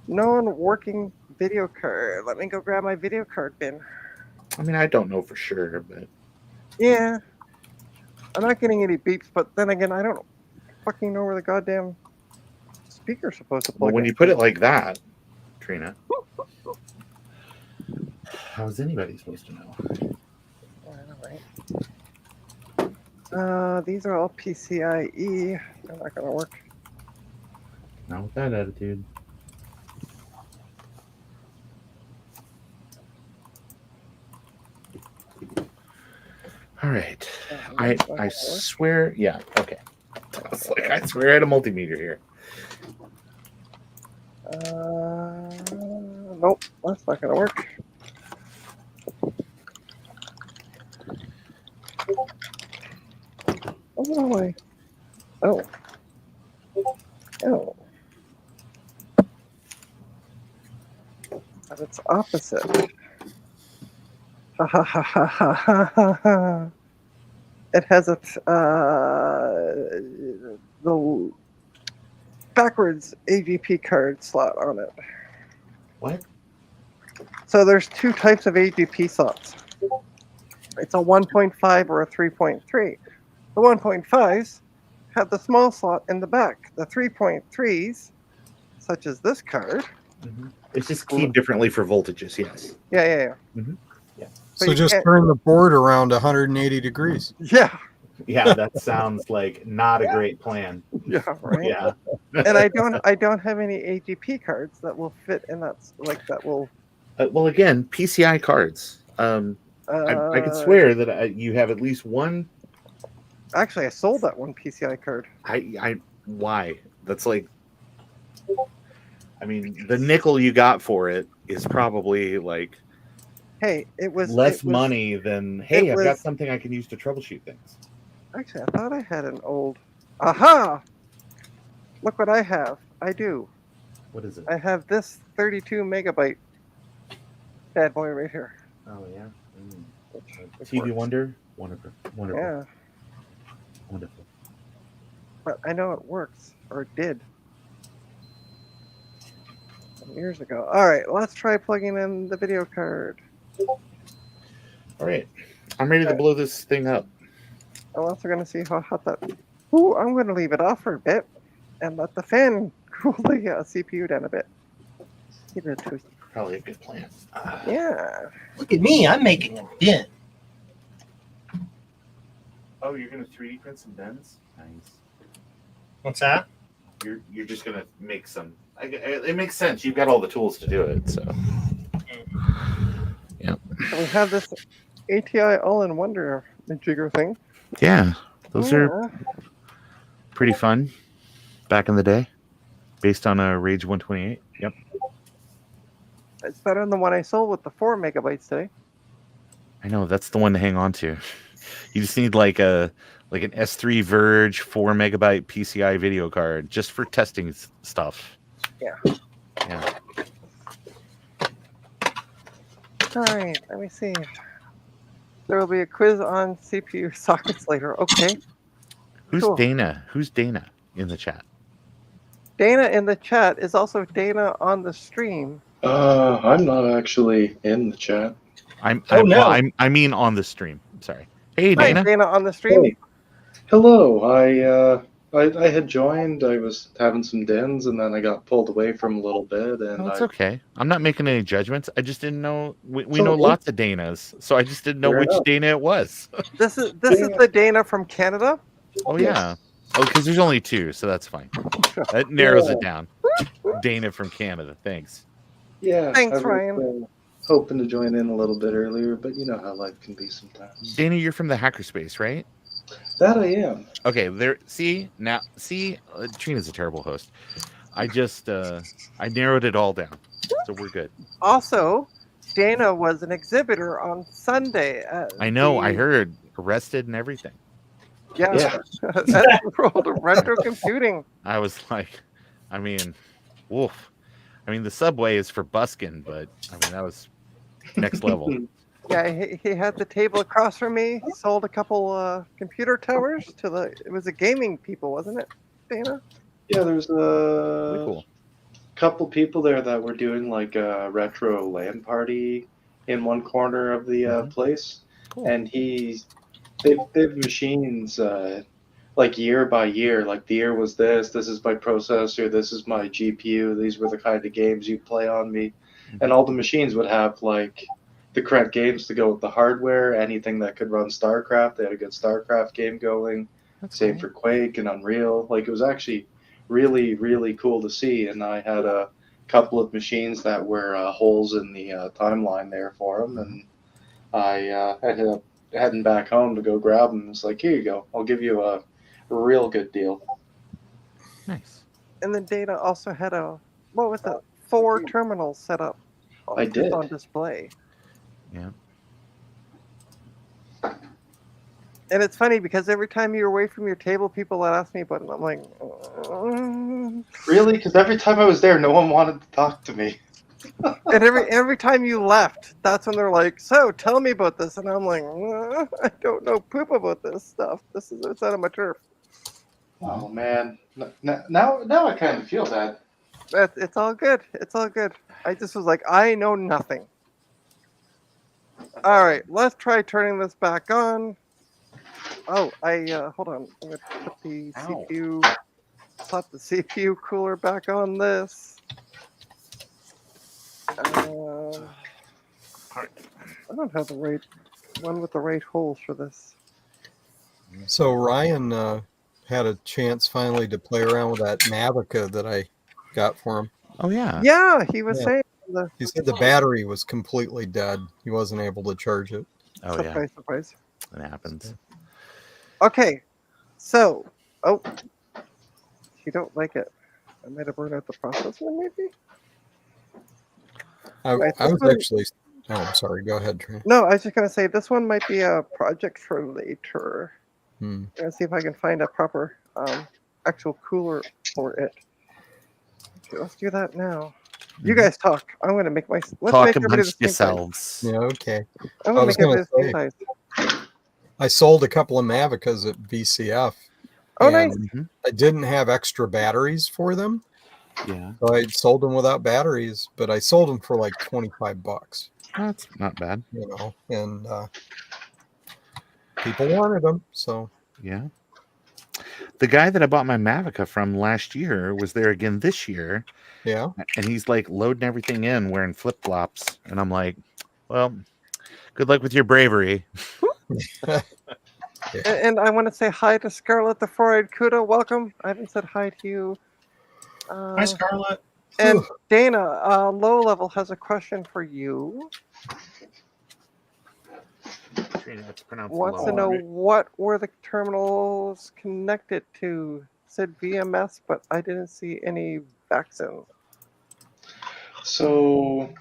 Non-working video card. Let me go grab my video card bin. I mean, I don't know for sure, but Yeah. I'm not getting any beeps, but then again, I don't fucking know where the goddamn speaker's supposed to plug well, when in. you put it like that, Trina, how is anybody supposed to know? All right. These are all PCIe. They're not gonna work. Not with that attitude. All right. I swear, yeah, okay. I was like, I swear I had a multimeter here. Nope, that's not gonna work. Oh no way. Oh. Oh. But it's opposite. It has a the backwards AGP card slot on it. What? So there's two types of AGP slots. It's a 1.5 or a 3.3. The 1.5s have the small slot in the back. The 3.3s, such as this card. It's just keyed differently for voltages, yes. Yeah. So just turn the board around 180 degrees. Yeah. Yeah, that sounds like not a great plan. Yeah, right. Yeah. And I don't have any AGP cards that will fit in that that will. Well, again, PCI cards. I could swear that you have at least one. Actually, I sold that one PCI card. Why? That's like. I mean, the nickel you got for it is probably like. Hey, it was less money than. Hey, I've got something I can use to troubleshoot things. Actually, I thought I had an old. Aha! Look what I have. I do. What is it? I have this 32 megabyte bad boy right here. Oh yeah. TV Wonder. Wonderful. Yeah. Wonderful. But I know it works, or it did. Some years ago. All right, let's try plugging in the video card. All right, I'm ready to blow this thing up. I'm also going to see how hot that. Ooh, I'm going to leave it off for a bit and let the fan cool the CPU down a bit. Give it a twist. Probably a good plan. Yeah. Look at me, I'm making a dent. Oh, you're gonna 3D print some dents? Nice. What's that? You're just gonna make some. It makes sense. You've got all the tools to do it. So. Yeah. So we have this ATI all-in-wonder jigger thing. Yeah, those are pretty fun. Back in the day, based on a Rage 128. Yep. It's better than the one I sold with the 4 megabytes today. I know, that's the one to hang on to. You just need like an S3 Verge 4 megabyte PCI video card just for testing stuff. Yeah. Yeah. All right, let me see. There will be a quiz on CPU sockets later. Okay. Who's Cool. Dana? Who's Dana in the chat? Dana in the chat is also Dana on the stream. I'm not actually in the chat. I mean on the stream. Sorry. Hey, Hi, Dana. Dana on the stream. Hey. Hello. I had joined. I was having some dens, and then I got pulled away from a little bit. And That's okay. I'm not making any judgments. I just didn't know. We So know what- lots of Danas, so I just didn't know Fair which enough. Dana it was. This is the Dana from Canada. Oh Yes. yeah. Oh, because there's only two, so that's fine. That narrows it down. Dana from Canada. Thanks. Yeah. Thanks, I was, Ryan. hoping to join in a little bit earlier, but you know how life can be sometimes. Dana, you're from the hackerspace, right? That I am. Okay, there. See, Trina's a terrible host. I just I narrowed it all down, so we're good. Also, Dana was an exhibitor on Sunday. At I know. I the- heard arrested and everything. Yeah, Yeah. at the World of Retro Computing. I was like, I mean, woof. I mean, the subway is for busking, but I mean that was next level. Yeah, he had the table across from me. He sold a couple computer towers to the. It was a gaming people, wasn't it, Dana? Yeah, there's Really cool. couple people there that were doing like a retro LAN party in one corner of the place, Cool. and they've machines like year by year. Like the year was this is my processor, this is my GPU, these were the kind of games you play on me, and all the machines would have like the correct games to go with the hardware. Anything that could run StarCraft, they had a good StarCraft game going. Same for Quake and Unreal. Like it was actually really, really cool to see. And I had a couple of machines that were holes in the timeline there for them. And I ended up heading back home to go grab them. It's like, here you go. I'll give you a real good deal. Nice. And then Dana also had 4 terminals set up. I did. On display. Yeah. And it's funny because every time you're away from your table, people would ask me about it. I'm like, Really? Because every time I was there, no one wanted to talk to me. And every time you left, that's when they're like, "So, tell me about this," and I'm like, "I don't know poop about this stuff. This is it's out of my turf." Oh man, now I kind of feel bad. But it's all good. It's all good. I just was like, I know nothing. All right, let's try turning this back on. Oh, hold on. I'm gonna put the Ow. CPU, slap the CPU cooler back on this. I don't have the right one with the right holes for this. So Ryan had a chance finally to play around with that Mavica that I got for him. Oh yeah. Yeah, he was Yeah. saying He said the battery was completely dead. He wasn't able to charge it. Oh yeah. surprise, surprise. It happens. Okay, so you don't like it. I might have burned out the processor, maybe. I Right, was this one- actually. Oh, I'm sorry. Go ahead, Trina. No, I was just gonna say this one might be a project for later. Hmm. I'm gonna see if I can find a proper actual cooler for it. Okay, let's do that now. You guys talk. I'm gonna make my let's Talk make everybody amongst the same size. yourselves. Yeah. Okay. I'm I gonna was make everybody the gonna same size. I sold a couple of Mavicas at VCF. Oh, and nice. I didn't have extra batteries for them, Yeah. so I sold them without batteries. But I sold them for like $25. That's not bad. You know, and people wanted them, so Yeah. The guy that I bought my Mavica from last year was there again this year, yeah. and he's like loading everything in wearing flip flops, and I'm like, well, good luck with your bravery. And I want to say hi to Scarlett the Four-Eyed Kuda. Welcome. I haven't said hi to you. Hi, Scarlett. And Dana, Low Level has a question for you. It's pronounced Wants to know what were the terminals connected to. Said VMS, but I didn't see any vaccine. So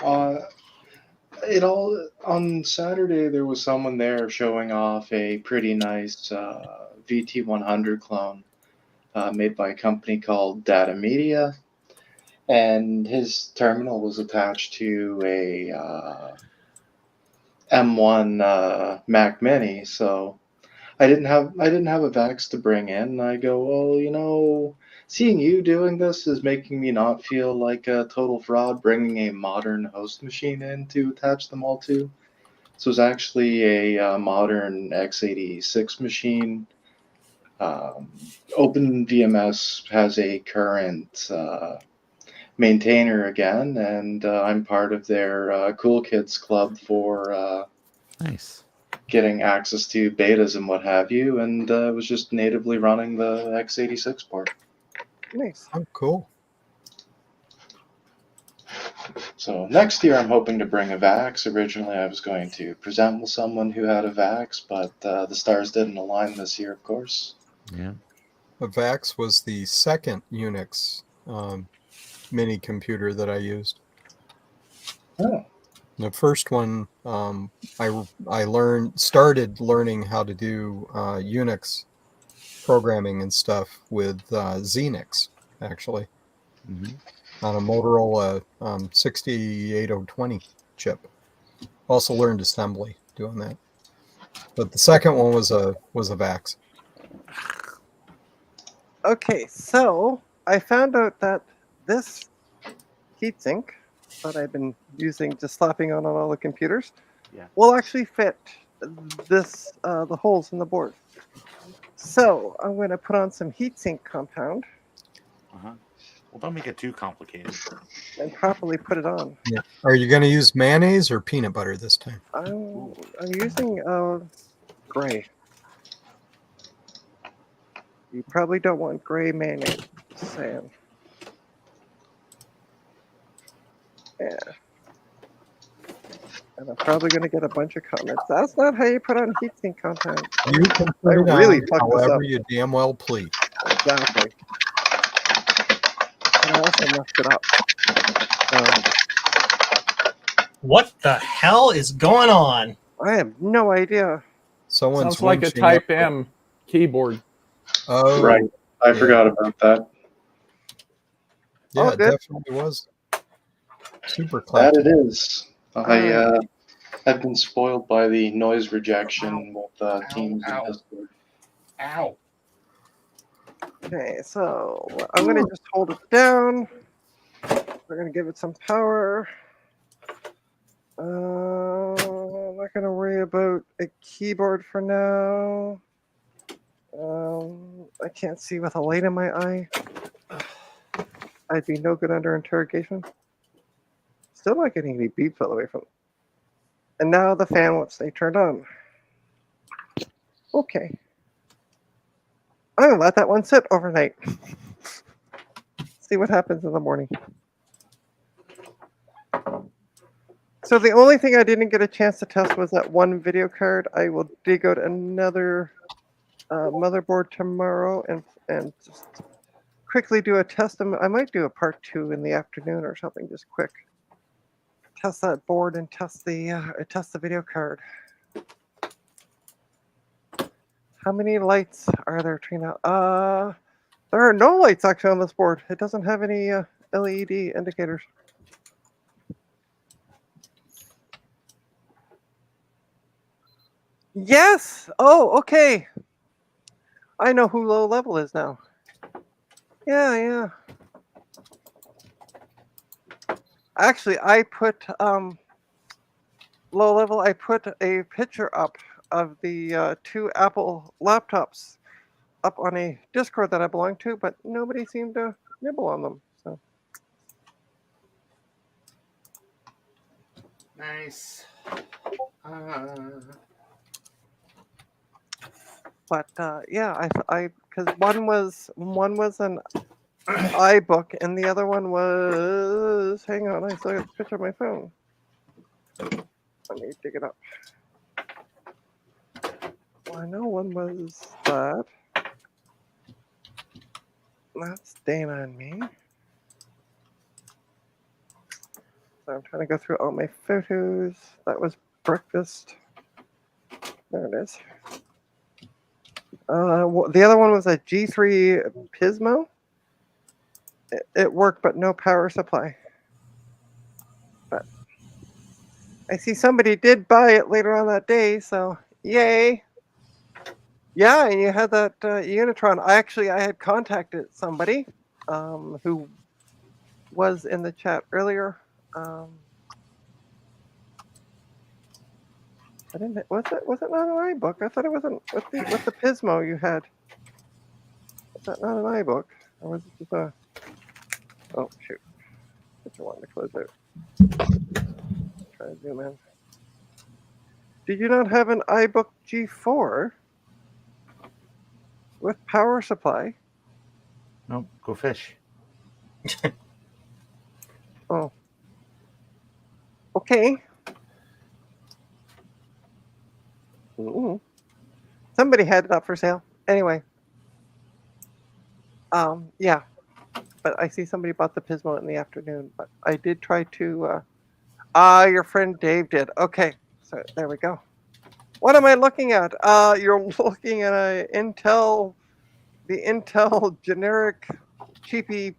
it all on Saturday there was someone there showing off a pretty nice VT100 clone made by a company called Data Media, and his terminal was attached to a M1 Mac Mini. So I didn't have a Vax to bring in. I go, well, seeing you doing this is making me not feel like a total fraud bringing a modern host machine in to attach them all to. So it was actually a modern x86 machine. OpenVMS has a current maintainer again, and I'm part of their Cool Kids Club for nice. getting access to betas and what have you, and it was just natively running the x86 port. Nice. Oh, cool. So next year I'm hoping to bring a Vax. Originally I was going to present with someone who had a Vax, but the stars didn't align this year, of course. Yeah. A Vax was the second Unix mini computer that I used. Oh. The first one, I started learning how to do Unix programming and stuff with Xenix, actually, on a Motorola 68020 chip. Also learned assembly doing that. But the second one was a Vax. Okay, so I found out that this heatsink that I've been using, just slapping on all the computers, will actually fit this the holes in the board. So I'm going to put on some heatsink compound Well, don't make it too complicated. and properly put it on. Yeah. Are you going to use mayonnaise or peanut butter this time? I'm using gray. You probably don't want gray mayonnaise. Just saying. Yeah. And I'm probably going to get a bunch of comments. That's not how you put on heatsink compound. You can put I it really on fucked this up. however you damn well please. Exactly. And I also messed it up. What the hell is going on? I have no idea. Someone's Sounds like a winching Type up. M keyboard. Oh, Right. I yeah. forgot about that. Yeah, Oh, it good. definitely was. Super That clappy. it is. I've been spoiled by the noise rejection with Teams and Discord. Ow. Okay, so I'm gonna just hold it down. We're gonna give it some power. I'm not gonna worry about a keyboard for now. I can't see with a light in my eye. I'd be no good under interrogation. Still not getting any beeps all the way from. And now the fan won't stay turned on. Okay. I'm gonna let that one sit overnight. See what happens in the morning. So the only thing I didn't get a chance to test was that one video card. I will dig out another motherboard tomorrow and just quickly do a test. I might do a part 2 in the afternoon or something, just quick. Test that board and test the video card. How many lights are there, Trina? There are no lights actually on this board. It doesn't have any LED indicators. Yes. Oh, okay. I know who low level is now. Yeah. Actually, I put low level. I put a picture up of the 2 Apple laptops up on a Discord that I belong to, but nobody seemed to nibble on them. So Nice. but yeah, I because one was an iBook and the other one was. Hang on, I still got the picture on my phone. Let me dig it up. Well, I know one was that. That's Dana and me. So I'm trying to go through all my photos. That was breakfast. There it is. The other one was a G3 Pismo. It worked, but no power supply. But I see somebody did buy it later on that day, so yay! Yeah, and you had that Unitron. I had contacted somebody who was in the chat earlier. I didn't. Was it not an iBook? I thought it wasn't with the Pismo you had. Was that not an iBook, or was it just a? Oh shoot! Picture wanting to close out. Try to zoom in. Did you not have an iBook G4 with power supply? Nope, go fish. Oh. Okay. Ooh. Somebody had it up for sale. Anyway. Yeah. But I see somebody bought the Pismo in the afternoon. But I did try to. Your friend Dave did. Okay. So there we go. What am I looking at? You're looking at the Intel generic cheapy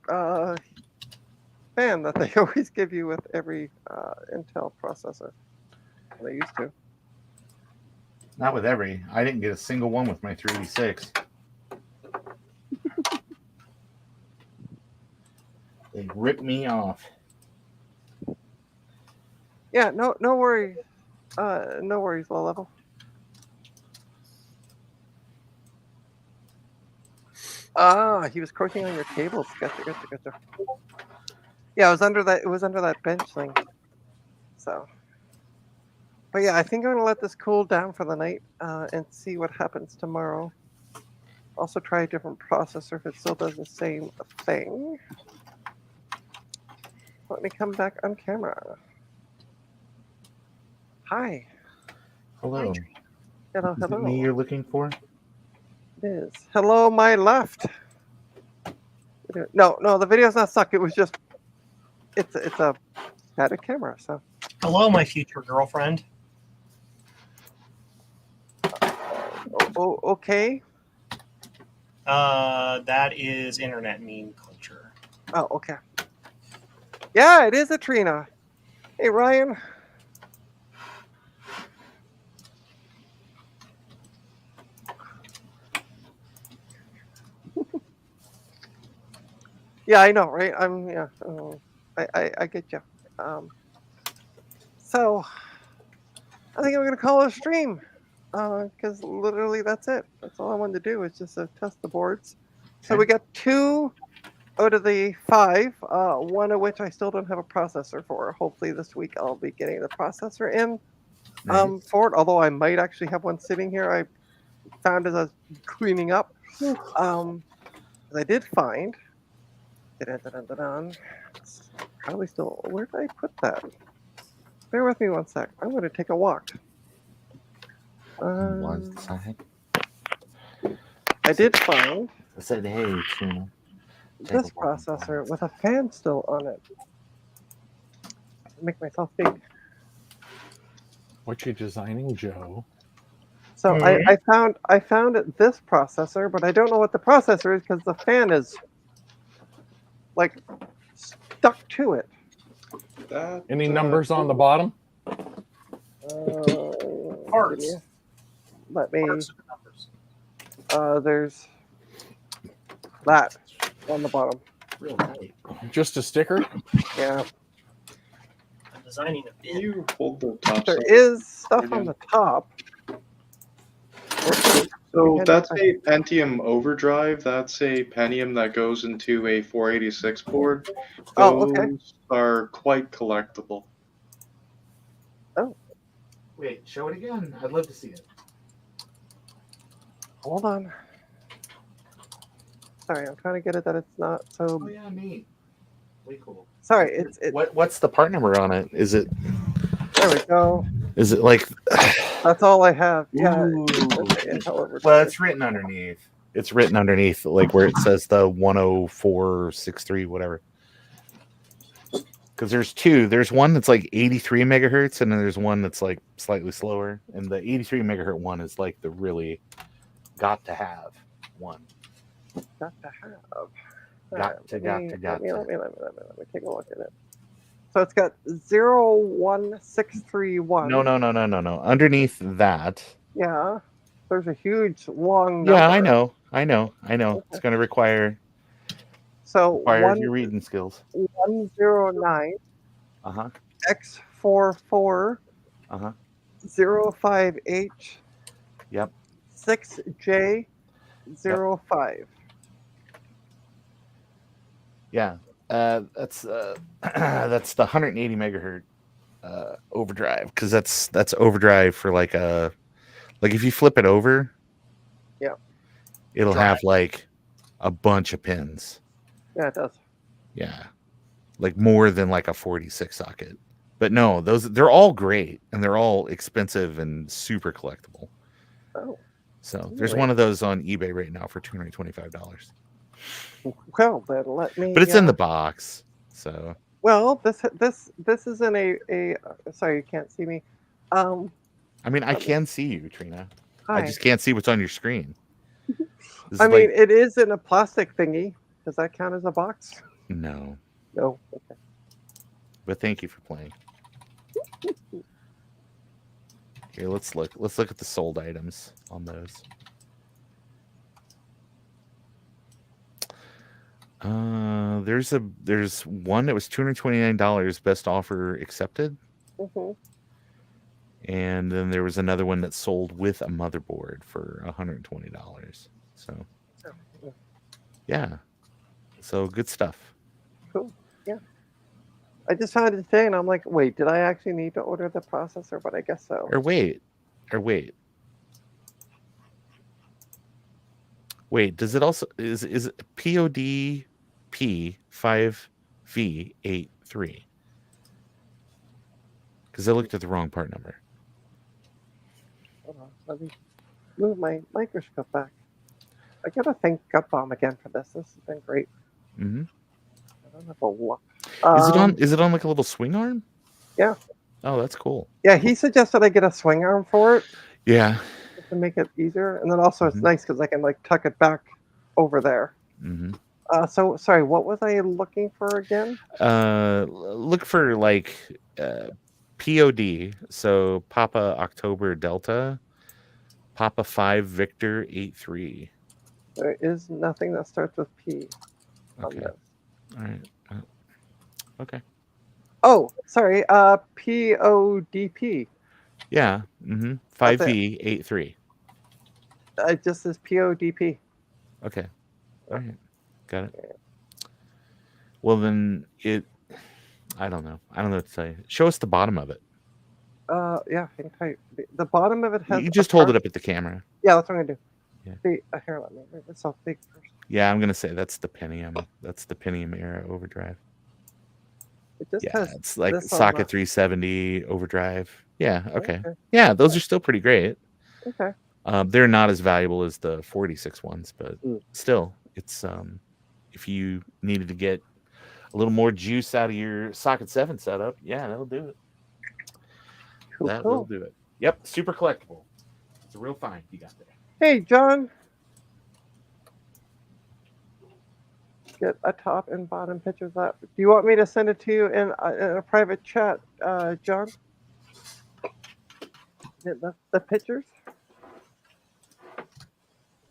fan that they always give you with every Intel processor. They used to. Not with every. I didn't get a single one with my 386. They ripped me off. Yeah, no worries. No worries, low level. He was crocheting on your tables. Gotcha. Yeah, it was under that bench thing. So, but yeah, I think I'm gonna let this cool down for the night and see what happens tomorrow. Also, try a different processor if it still does the same thing. Let me come back on camera. Hi. Hello. Hello. Is it me you're looking for? It is. Hello, my left. No, the video's not stuck. It was just. It's a static camera. So. Hello, my future girlfriend. Okay. That is internet meme culture. Oh, okay. Yeah, it is a Trina. Hey, Ryan. Yeah, I know, right? I get you. So I think I'm gonna call it a stream, because literally that's it. That's all I wanted to do is just test the boards. So we got 2 out of the 5. One of which I still don't have a processor for. Hopefully this week I'll be getting the processor in Nice. for it. Although I might actually have one sitting here. I found as I was cleaning up. 'Cause I did find. It's probably still. Where did I put that? Bear with me one sec. I'm going to take a walk. One side. I did find I said, hey, Trina. this processor with a fan still on it. Make myself big. What you designing, Joe? So I found this processor, but I don't know what the processor is because the fan is like stuck to it. Any numbers on the bottom? Parts. Let me. Parts of the numbers. There's that on the bottom. Real tight. Just a sticker? Yeah. I'm designing a Can bin. you hold the top There side? is stuff on the top. So that's a Pentium overdrive. That's a Pentium that goes into a 486 board. Those Oh, okay. are quite collectible. Oh, Wait, show it again. I'd love to see it. hold on. Sorry, I'm trying to get it that it's not so. Oh yeah, neat. Way cool. Sorry, it's What's the part number on it? Is it there we go. is it like That's all I have. Yeah. Ooh. However, Well, it's written underneath. It's written underneath, like where it says the 10463, whatever. Because there's 2. There's one that's like 83 megahertz, and then there's one that's like slightly slower. And the 83 megahertz one is like the really got to have one. got to have. Got to. Let me take a look at it. So it's got 01631. No. Underneath that. Yeah. There's a huge long number. Yeah, I know. It's going to require So your reading skills. 109 Uh-huh. X44 Uh-huh. 05H Yep. 6J05. Yeah. That's that's the 180 megahertz overdrive, because that's overdrive for like if you flip it over, Yeah. it'll have like a bunch of pins. Yeah, it does. Yeah. Like more than like a 46 socket. But no, they're all great and they're all expensive and super collectible. Oh. So there's Really? one of those on eBay right now for $225. Well, then let me. But it's in the box. So Well, this is in a. Sorry, you can't see me. I mean, I can see you, Trina. Hi. I just can't see what's on your screen. I mean, it is in a plastic thingy. Does that count as a box? no. No. Okay. But thank you for playing. Here, let's look. Let's look at the sold items on those. There's one that was $229, best offer accepted. Mm-hmm. And then there was another one that sold with a motherboard for $120. So yeah. So good stuff. Cool. Yeah. I just found it today, and I'm like, wait, did I actually need to order the processor? But I guess so. Or wait. Wait, does it also is it POD P5V83? Because I looked at the wrong part number. Hold on, let me move my microscope back. I gotta thank Gutbomb again for this. This has been great. Mm-hmm. I don't have a look. Is it on like a little swing arm? Yeah. Oh, that's cool. Yeah, he suggested I get a swing arm for it Yeah. just to make it easier, and then also it's Mhm. nice because I can like tuck it back over there. Mm-hmm. So sorry, what was I looking for again? Look for like POD. So Papa October Delta, Papa 5 Victor 83. There is nothing that starts with P on Okay. this. All right. Okay. Oh, sorry. PODP. Yeah. 5V 83. It just says PODP. Okay. All right. Got it. Well, then I don't know. I don't know what to say. Show us the bottom of it. Yeah, hang tight. The bottom of it has. You just hold it up at the camera. Yeah, that's what I'm gonna do. Yeah. Here, let me make myself big first. Yeah, I'm gonna say that's the Pentium. That's the Pentium era overdrive. It just Yeah, has it's like this on socket the- 370 overdrive. Yeah. Okay. Okay. Yeah, those are still pretty great. Okay. They're not as valuable as the 46 ones, but Mm. still, it's if you needed to get a little more juice out of your socket 7 setup, yeah, that'll do it. Cool, That cool. will do it. Yep, super collectible. It's a real find you got there. Hey, John. Get a top and bottom picture of that. Do you want me to send it to you in a private chat, John? The pictures?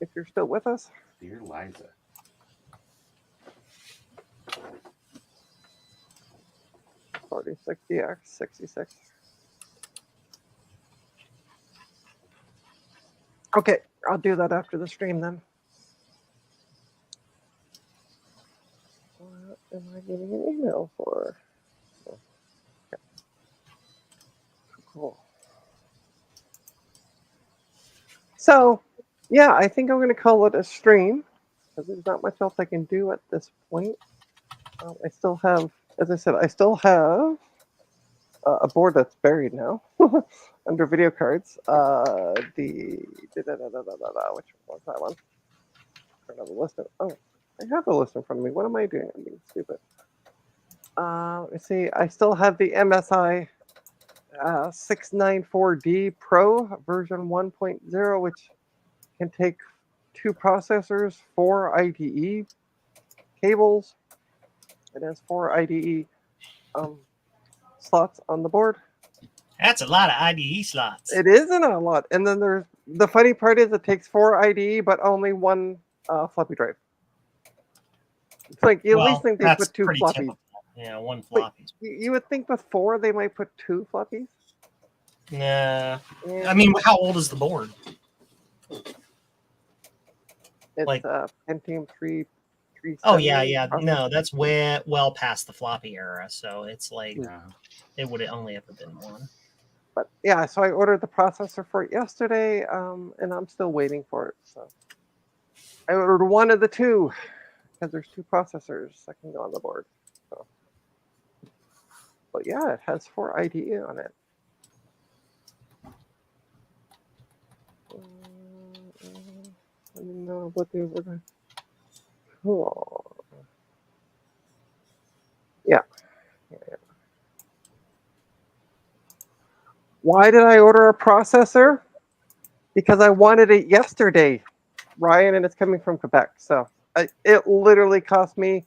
If you're still with us. Dear Liza. $4060X66. Okay, I'll do that after the stream then. What am I getting an email for? Okay. Cool. So, yeah, I think I'm going to call it a stream because there's not much else I can do at this point. I still have, as I said, I still have a board that's buried now under video cards. Which one was that one? Another list. Oh, I have the list in front of me. What am I doing? I'm being stupid. Let's see. I still have the MSI 694D Pro version 1.0, which can take 2 processors, 4 IDE cables. It has 4 IDE slots on the board. That's a lot of IDE slots. It isn't a lot. And then there's the funny part is it takes 4 IDE, but only 1 floppy drive. It's like you at least think they that's put 2 pretty floppies. typical. Yeah, 1 floppy. You would think with 4 they might put 2 floppies. Nah. Yeah. I mean, how old is the board? It's like- Pentium 3. Oh yeah. No, that's well past the floppy era. So it's like it would have only ever been 1. But yeah, so I ordered the processor for it yesterday, and I'm still waiting for it. So I ordered one of the 2 because there's 2 processors that can go on the board. So. But yeah, it has 4 IDE on it. I don't know what they were. Cool. Yeah. Why did I order a processor? Because I wanted it yesterday, Ryan, and it's coming from Quebec. So it literally cost me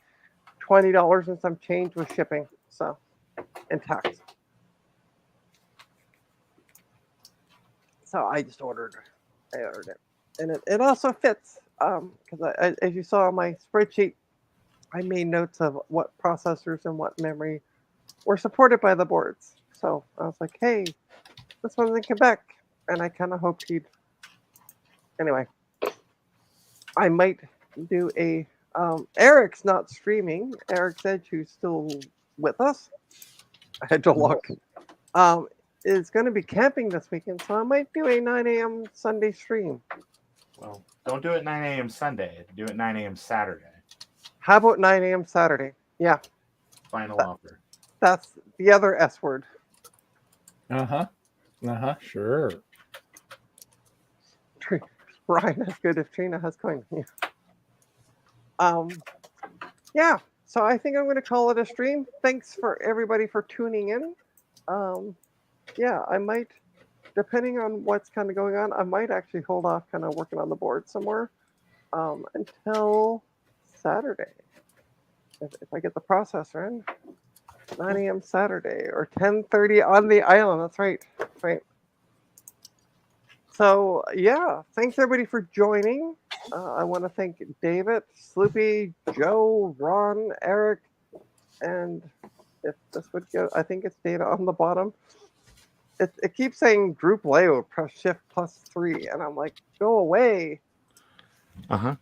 $20 and some change with shipping, so and tax. So I just ordered it, and it also fits because as you saw on my spreadsheet, I made notes of what processors and what memory were supported by the boards. So I was like, hey, this one's in Quebec, and I kind of hoped he'd. Anyway, I might do a. Eric's not streaming. Eric's Edge, who's still with us. I had to look. Is going to be camping this weekend, so I might do a 9 a.m. Sunday stream. Well, don't do it 9 a.m. Sunday. Do it 9 a.m. Saturday. How about 9 a.m. Saturday? Yeah. Final offer. That's the other S word. Sure. Ryan, that's good if Trina has coin. Yeah. Yeah. So I think I'm going to call it a stream. Thanks for everybody for tuning in. Yeah, I might, depending on what's kind of going on, I might actually hold off kind of working on the board somewhere until Saturday. If I get the processor in. 9 a.m. Saturday or 10:30 on the island. That's right. That's right. So yeah, thanks everybody for joining. I want to thank David, Sloopy, Joe, Ron, Eric, and if this would go, I think it's Data on the bottom. It keeps saying group layout, press shift +3, and I'm like, go away. Uh-huh.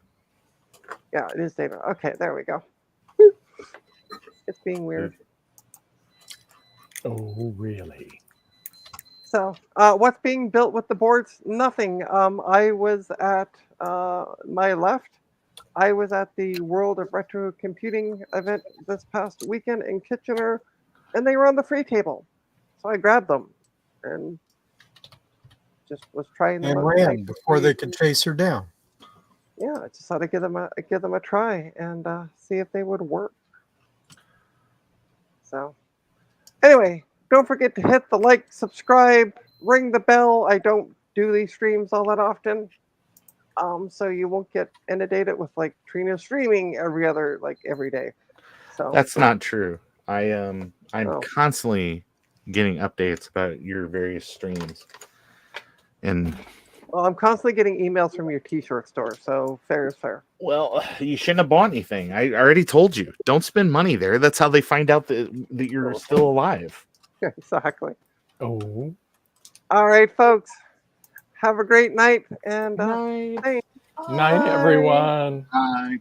Yeah, it is Data. Okay, there we go. It's being weird. Oh, really? So, what's being built with the boards? Nothing. I was at my left. I was at the World of Retro Computing event this past weekend in Kitchener, and they were on the free table. So I grabbed them and just was trying them And out ran tonight. before they could chase her down. Yeah, I just thought I'd give them a try and see if they would work. So, anyway, don't forget to hit the like, subscribe, ring the bell. I don't do these streams all that often. So you won't get inundated with like Trina streaming every day. So That's not true. I'm Oh. constantly getting updates about your various streams. And well, I'm constantly getting emails from your T-shirt store, so fair is fair. well, you shouldn't have bought anything. I already told you. Don't spend money there. That's how they find out that you're still alive. Exactly. Oh. All right, folks. Have a great night and Night. thanks. Night, everyone. Bye.